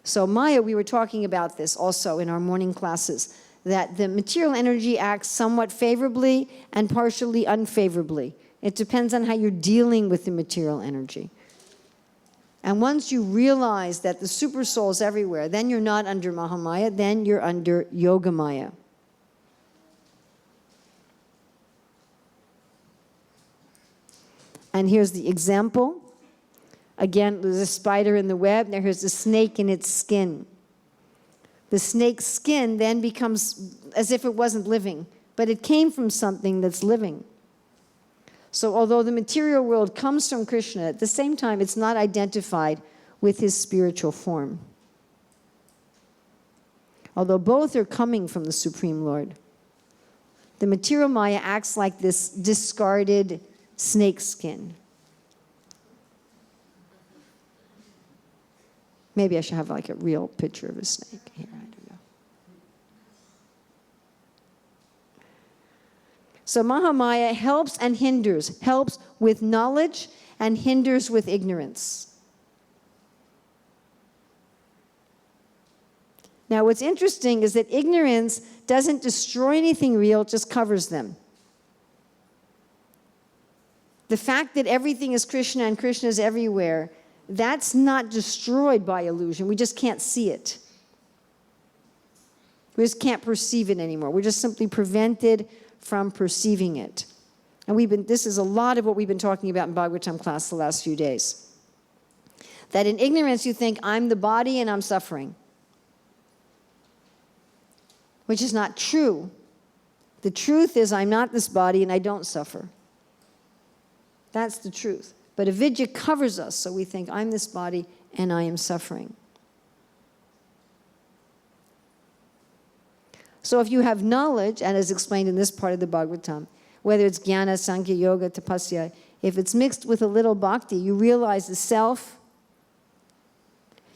Speaker 1: So Maya, we were talking about this also in our morning classes, that the material energy acts somewhat favorably and partially unfavorably. It depends on how you're dealing with the material energy. And once you realize that the super soul is everywhere, then you're not under Mahamaya, then you're under Yoga Maya. And here's the example. Again, there's a spider in the web, and there's a snake in its skin. The snake's skin then becomes as if it wasn't living, but it came from something that's living. So although the material world comes from Krishna, at the same time, it's not identified with his spiritual form. Although both are coming from the Supreme Lord. The material Maya acts like this discarded snake skin. Maybe I should have like a real picture of a snake here. I don't know. So Mahamaya helps and hinders. Helps with knowledge and hinders with ignorance. Now what's interesting is that ignorance doesn't destroy anything real, it just covers them. The fact that everything is Krishna and Krishna is everywhere, that's not destroyed by illusion. We just can't see it. We just can't perceive it anymore. We're just simply prevented from perceiving it. And this is a lot of what we've been talking about in Bhagavatam class the last few days. That in ignorance you think, I'm the body and I'm suffering. Which is not true. The truth is I'm not this body and I don't suffer. That's the truth. But avidya covers us, so we think, I'm this body and I am suffering. So if you have knowledge, and as explained in this part of the Bhagavatam, whether it's jnana, sankhya, yoga, tapasya, if it's mixed with a little bhakti, you realize the self,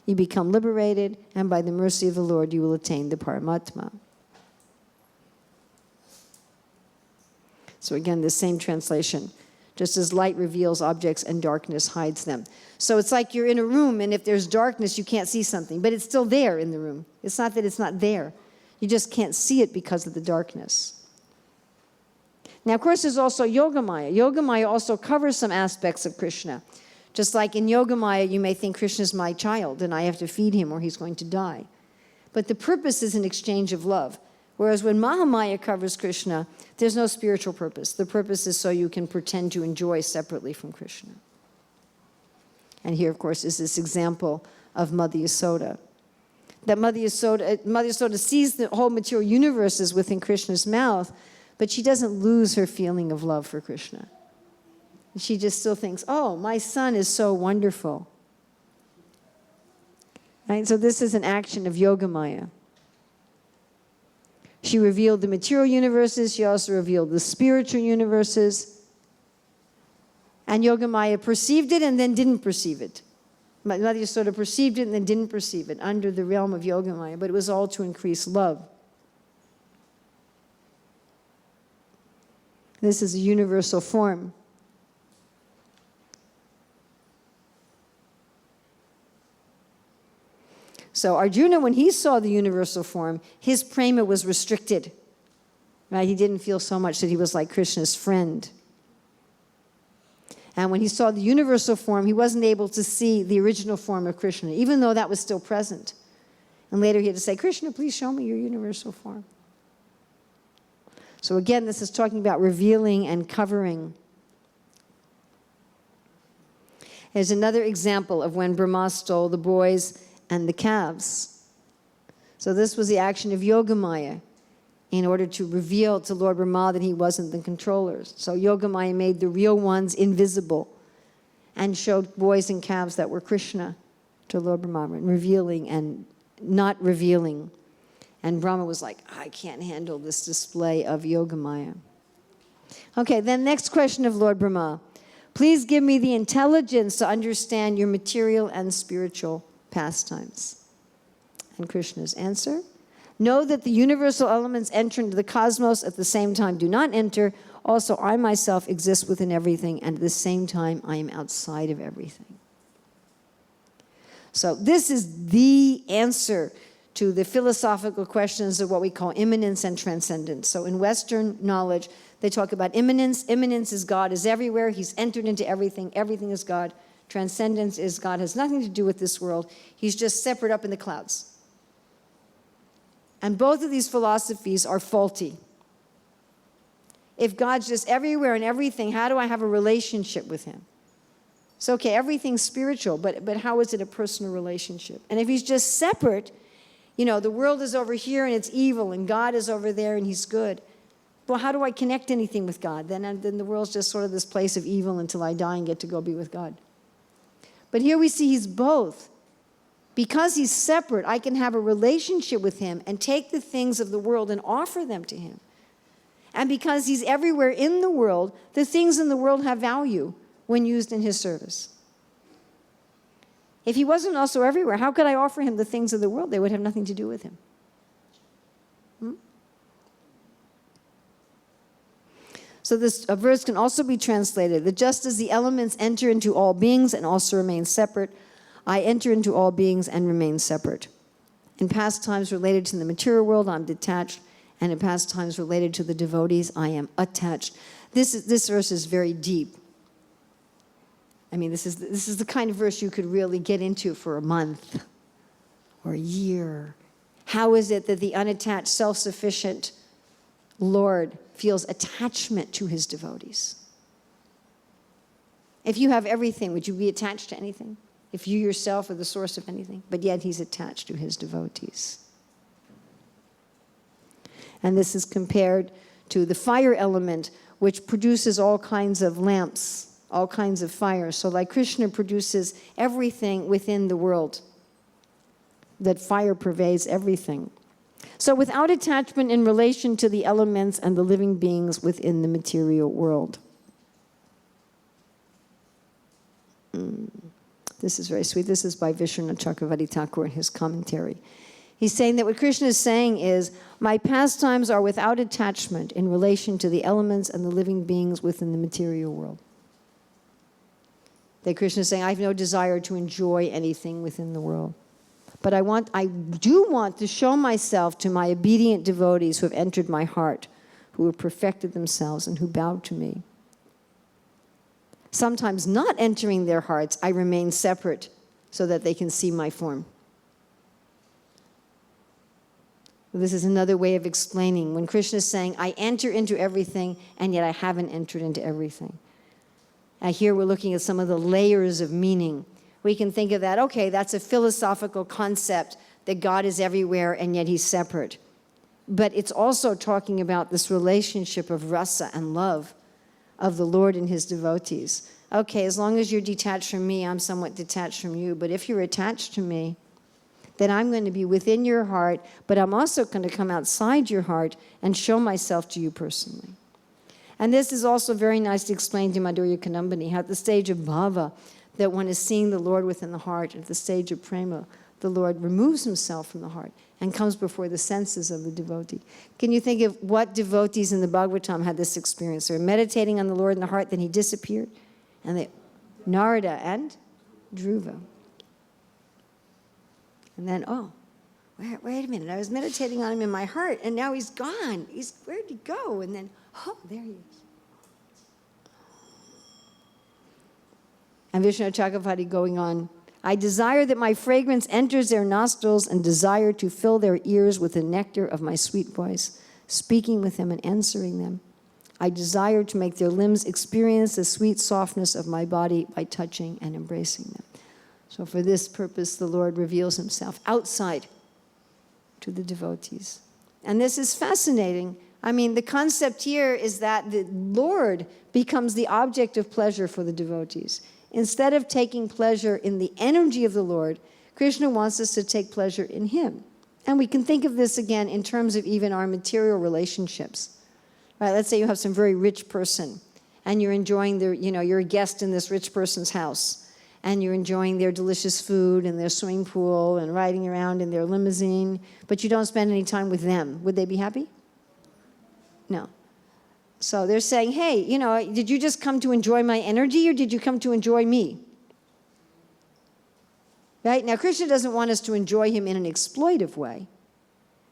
Speaker 1: you become liberated, and by the mercy of the Lord, you will attain the Paramatma. So again, the same translation. Just as light reveals objects and darkness hides them. So it's like you're in a room, and if there's darkness, you can't see something. But it's still there in the room. It's not that it's not there. You just can't see it because of the darkness. Now, of course, there's also Yoga Maya. Yoga Maya also covers some aspects of Krishna. Just like in Yoga Maya, you may think Krishna's my child, and I have to feed him or he's going to die. But the purpose is an exchange of love. Whereas when Mahamaya covers Krishna, there's no spiritual purpose. The purpose is so you can pretend to enjoy separately from Krishna. And here, of course, is this example of Mother Yasoda. That Mother Yasoda sees the whole material universe is within Krishna's mouth, but she doesn't lose her feeling of love for Krishna. She just still thinks, oh, my son is so wonderful. Right? So this is an action of Yoga Maya. She revealed the material universes. She also revealed the spiritual universes. And Yoga Maya perceived it and then didn't perceive it. Mother sort of perceived it and then didn't perceive it under the realm of Yogamaya, but it was all to increase love. This is a universal form. So Arjuna, when he saw the universal form, his prema was restricted. Right? He didn't feel so much that he was like Krishna's friend. And when he saw the universal form, he wasn't able to see the original form of Krishna, even though that was still present. And later he had to say, Krishna, please show me your universal form. So again, this is talking about revealing and covering. Here's another example of when Brahma stole the boys and the calves. So this was the action of Yogamaya in order to reveal to Lord Brahma that he wasn't the controller. So Yogamaya made the real ones invisible and showed boys and calves that were Krishna to Lord Brahma, revealing and not revealing. And Brahma was like, I can't handle this display of Yogamaya. Okay, then next question of Lord Brahma. Please give me the intelligence to understand your material and spiritual pastimes. And Krishna's answer, know that the universal elements enter into the cosmos at the same time do not enter. Also, I myself exist within everything, and at the same time, I am outside of everything. So this is the answer to the philosophical questions of what we call immanence and transcendence. So in Western knowledge, they talk about immanence. Immanence is God is everywhere. He's entered into everything. Everything is God. Transcendence is God has nothing to do with this world. He's just separate up in the clouds. And both of these philosophies are faulty. If God's just everywhere and everything, how do I have a relationship with him? It's okay, everything's spiritual, but how is it a personal relationship? And if he's just separate, you know, the world is over here and it's evil, and God is over there and he's good. Well, how do I connect anything with God? Then the world's just sort of this place of evil until I die and get to go be with God. But here we see he's both. Because he's separate, I can have a relationship with him and take the things of the world and offer them to him. And because he's everywhere in the world, the things in the world have value when used in his service. If he wasn't also everywhere, how could I offer him the things of the world? They would have nothing to do with him. So this verse can also be translated that just as the elements enter into all beings and also remain separate, I enter into all beings and remain separate. In past times related to the material world, I'm detached, and in past times related to the devotees, I am attached. This verse is very deep. I mean, this is the kind of verse you could really get into for a month or a year. How is it that the unattached, self-sufficient Lord feels attachment to his devotees? If you have everything, would you be attached to anything? If you yourself are the source of anything? But yet he's attached to his devotees. And this is compared to the fire element, which produces all kinds of lamps, all kinds of fire. So like Krishna produces everything within the world, that fire pervades everything. So without attachment in relation to the elements and the living beings within the material world. This is very sweet. This is by Vishwanath Chakravarti Thakur in his commentary. He's saying that what Krishna is saying is, my pastimes are without attachment in relation to the elements and the living beings within the material world. That Krishna is saying, I have no desire to enjoy anything within the world. But I do want to show myself to my obedient devotees who have entered my heart, who have perfected themselves and who bowed to me. Sometimes not entering their hearts, I remain separate so that they can see my form. This is another way of explaining when Krishna is saying, I enter into everything, and yet I haven't entered into everything. And here we're looking at some of the layers of meaning. We can think of that, okay, that's a philosophical concept that God is everywhere and yet he's separate. But it's also talking about this relationship of rasa and love of the Lord and his devotees. Okay, as long as you're detached from me, I'm somewhat detached from you. But if you're attached to me, then I'm going to be within your heart, but I'm also going to come outside your heart and show myself to you personally. And this is also very nicely explained in Madhurya Kanambani, how at the stage of bhava, that one is seeing the Lord within the heart. At the stage of prema, the Lord removes himself from the heart and comes before the senses of the devotee. Can you think of what devotees in the Bhagavatam had this experience? They were meditating on the Lord in the heart, then he disappeared. And they, Narada and Dhruva. And then, oh, wait a minute, I was meditating on him in my heart, and now he's gone. Where'd he go? And then, oh, there he is. And Vishnu Chakravarti going on, I desire that my fragrance enters their nostrils and desire to fill their ears with the nectar of my sweet voice, speaking with them and answering them. I desire to make their limbs experience the sweet softness of my body by touching and embracing them. So for this purpose, the Lord reveals himself outside to the devotees. And this is fascinating. I mean, the concept here is that the Lord becomes the object of pleasure for the devotees. Instead of taking pleasure in the energy of the Lord, Krishna wants us to take pleasure in him. And we can think of this again in terms of even our material relationships. Right, let's say you have some very rich person and you're enjoying you're a guest in this rich person's house and you're enjoying their delicious food and their swimming pool and riding around in their limousine, but you don't spend any time with them. Would they be happy? No. So they're saying, hey, did you just come to enjoy my energy or did you come to enjoy me? Right? Now, Krishna doesn't want us to enjoy him in an exploitive way,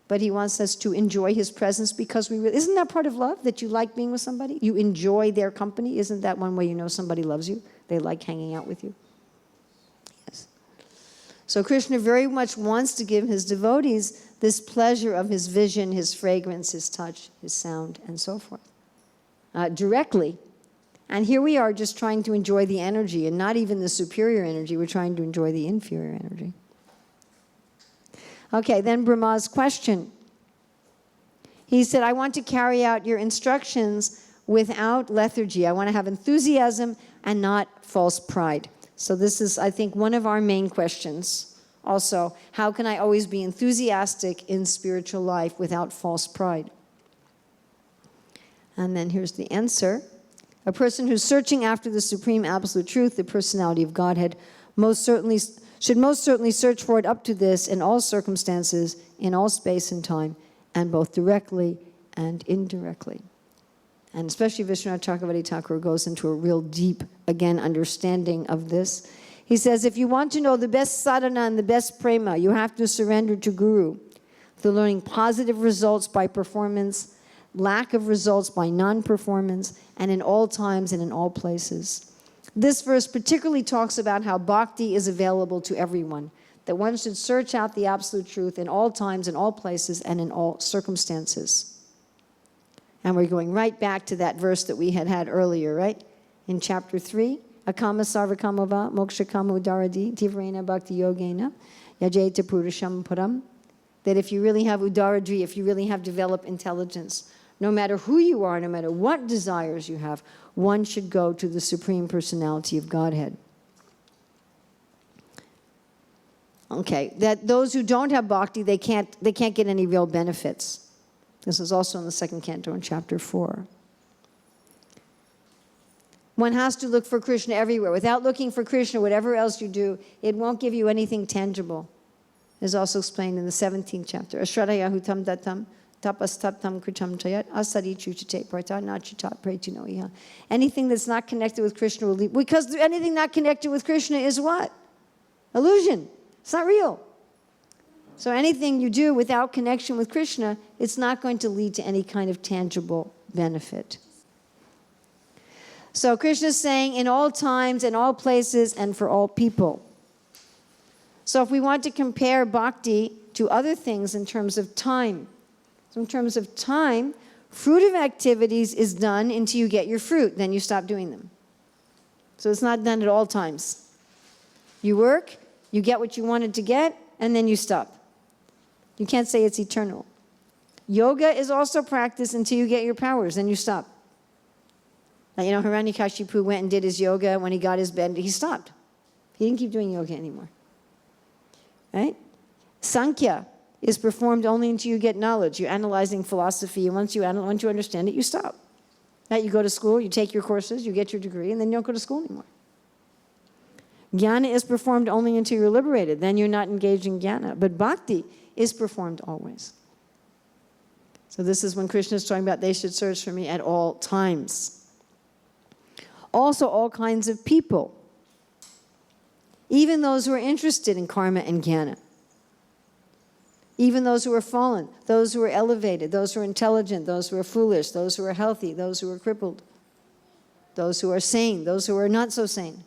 Speaker 1: but he wants us to enjoy his presence because isn't that part of love, that you like being with somebody? You enjoy their company. Isn't that one way you know somebody loves you? They like hanging out with you. Yes. So Krishna very much wants to give his devotees this pleasure of his vision, his fragrance, his touch, his sound, and so forth. Directly. And here we are just trying to enjoy the energy, and not even the superior energy. We're trying to enjoy the inferior energy. Okay, then Brahma's question. He said, I want to carry out your instructions without lethargy. I want to have enthusiasm and not false pride. So this is, I think, one of our main questions. Also, how can I always be enthusiastic in spiritual life without false pride? And then here's the answer. A person who's searching after the supreme absolute truth, the personality of Godhead, should most certainly search for it up to this in all circumstances, in all space and time, and both directly and indirectly. And especially Vishwanath Chakravarti Thakur goes into a real deep, again, understanding of this. He says, if you want to know the best sadhana and the best prema, you have to surrender to Guru, to learning positive results by performance, lack of results by non-performance, and in all times and in all places. This verse particularly talks about how bhakti is available to everyone, that one should search out the absolute truth in all times, in all places, and in all circumstances. And we're going right back to that verse that we had earlier, right? In chapter 3, akama sarvakamava mokshakama udaradi tivrena bhakti yogena yajeta purusham param. That if you really have udaradri, if you really have developed intelligence, no matter who you are, no matter what desires you have, one should go to the Supreme Personality of Godhead. Okay, that those who don't have bhakti, they can't get any real benefits. This is also in the second canto in chapter 4. One has to look for Krishna everywhere. Without looking for Krishna, whatever else you do, it won't give you anything tangible. Is also explained in the 17th chapter. Ashwarayahutam datam tapastaptam kritam chayat asari chuchite parta nachitat pretino iha. Anything that's not connected with Krishna will leave. Because anything not connected with Krishna is what? Illusion. It's not real. So anything you do without connection with Krishna, it's not going to lead to any kind of tangible benefit. So Krishna is saying in all times, in all places, and for all people. So if we want to compare bhakti to other things in terms of time, so in terms of time, fruitive activities is done until you get your fruit, then you stop doing them. So it's not done at all times. You work, you get what you wanted to get, and then you stop. You can't say it's eternal. Yoga is also practiced until you get your powers, then you stop. Now, Hiranyakashipu went and did his yoga. When he got his bed, he stopped. He didn't keep doing yoga anymore. Right? Sankhya is performed only until you get knowledge. You're analyzing philosophy, and once you understand it, you stop. Right? You go to school, you take your courses, you get your degree, and then you don't go to school anymore. Jnana is performed only until you're liberated. Then you're not engaged in jnana. But bhakti is performed always. So this is when Krishna is talking about they should search for me at all times. Also all kinds of people. Even those who are interested in karma and jnana. Even those who are fallen, those who are elevated, those who are intelligent, those who are foolish, those who are healthy, those who are crippled, those who are sane, those who are not so sane.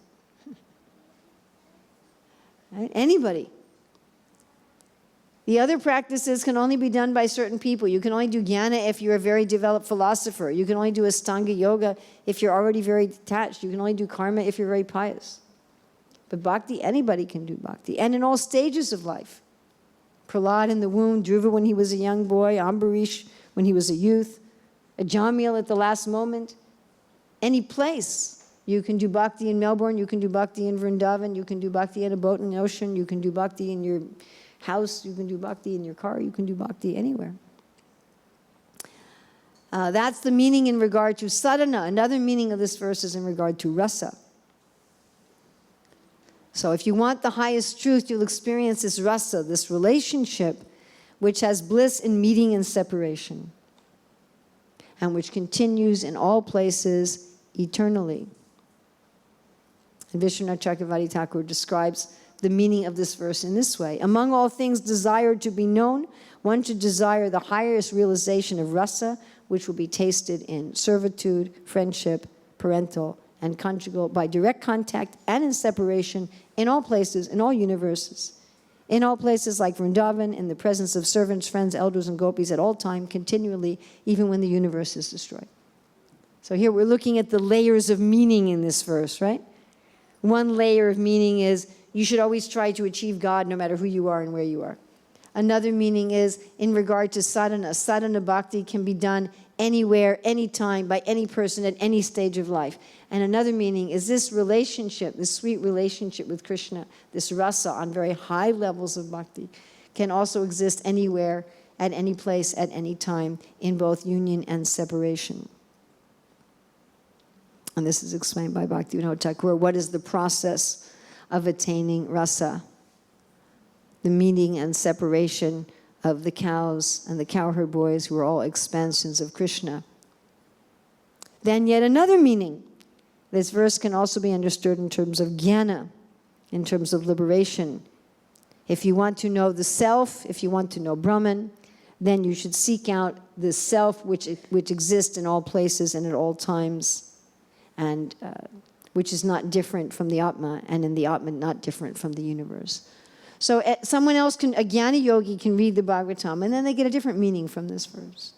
Speaker 1: Right? Anybody. The other practices can only be done by certain people. You can only do jnana if you're a very developed philosopher. You can only do Astanga yoga if you're already very detached. You can only do karma if you're very pious. But bhakti, anybody can do bhakti. And in all stages of life. Prahlad in the womb, Dhruva when he was a young boy, Ambarish when he was a youth, a Jamil at the last moment. Any place. You can do bhakti in Melbourne, you can do bhakti in Vrindavan, you can do bhakti in a boat in the ocean, you can do bhakti in your house, you can do bhakti in your car, you can do bhakti anywhere. That's the meaning in regard to sadhana. Another meaning of this verse is in regard to rasa. So if you want the highest truth, you'll experience this rasa, this relationship, which has bliss in meeting and separation, and which continues in all places eternally. And Vishwanath Chakravarti Thakur describes the meaning of this verse in this way. Among all things desired to be known, one should desire the highest realization of rasa, which will be tasted in servitude, friendship, parental, and conjugal, by direct contact and in separation, in all places, in all universes. In all places like Vrindavan, in the presence of servants, friends, elders, and gopis at all time, continually, even when the universe is destroyed. So here we're looking at the layers of meaning in this verse, right? One layer of meaning is you should always try to achieve God no matter who you are and where you are. Another meaning is in regard to sadhana. Sadhana bhakti can be done anywhere, anytime, by any person at any stage of life. And another meaning is this relationship, this sweet relationship with Krishna, this rasa on very high levels of bhakti, can also exist anywhere, at any place, at any time, in both union and separation. And this is explained by Bhaktivinoda Thakur. What is the process of attaining rasa? The meeting and separation of the cows and the cowherd boys, who are all expansions of Krishna. Then yet another meaning. This verse can also be understood in terms of jnana, in terms of liberation. If you want to know the self, if you want to know Brahman, then you should seek out the self which exists in all places and at all times, and which is not different from the Atma, and in the Atma not different from the universe. So someone else a jnana yogi can read the Bhagavatam, and then they get a different meaning from this verse.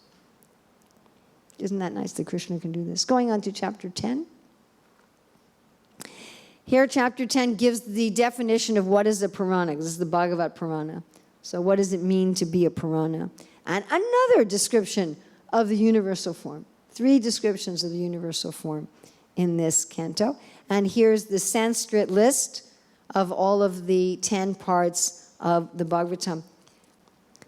Speaker 1: Isn't that nice that Krishna can do this? Going on to chapter 10. Here, chapter 10 gives the definition of what is a Purana. This is the Bhagavat Purana. So what does it mean to be a Purana? And another description of the universal form. 3 descriptions of the universal form in this canto. And here's the Sanskrit list of all of the 10 parts of the Bhagavatam.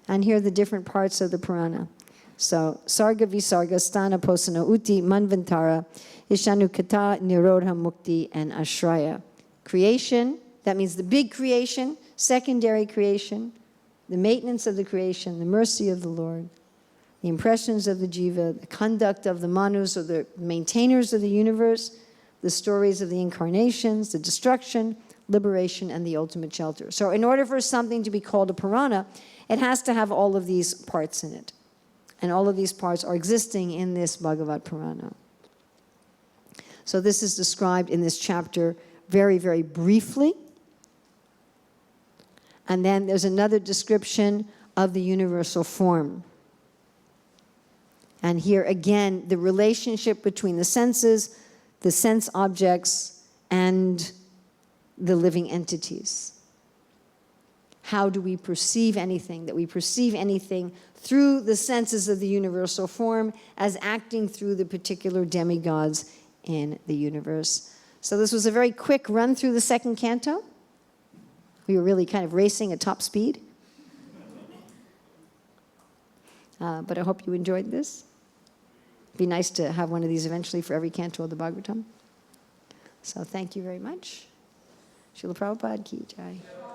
Speaker 1: And here are the different parts of the Purana. So, Sarga Visarga, Sthana Posana Uti, Manvantara, Ishanukata, Nirodha Mukti, and Ashraya. Creation, that means the big creation, secondary creation, the maintenance of the creation, the mercy of the Lord, the impressions of the jiva, the conduct of the manus, or the maintainers of the universe, the stories of the incarnations, the destruction, liberation, and the ultimate shelter. So in order for something to be called a Purana, it has to have all of these parts in it. And all of these parts are existing in this Bhagavat Purana. So this is described in this chapter very, very briefly. And then there's another description of the universal form. And here again, the relationship between the senses, the sense objects, and the living entities. How do we perceive anything? That we perceive anything through the senses of the universal form as acting through the particular demigods in the universe. So this was a very quick run through the second canto. We were really kind of racing at top speed. But I hope you enjoyed this. It'd be nice to have one of these eventually for every canto of the Bhagavatam. So thank you very much. Srila Prabhupada ki jai.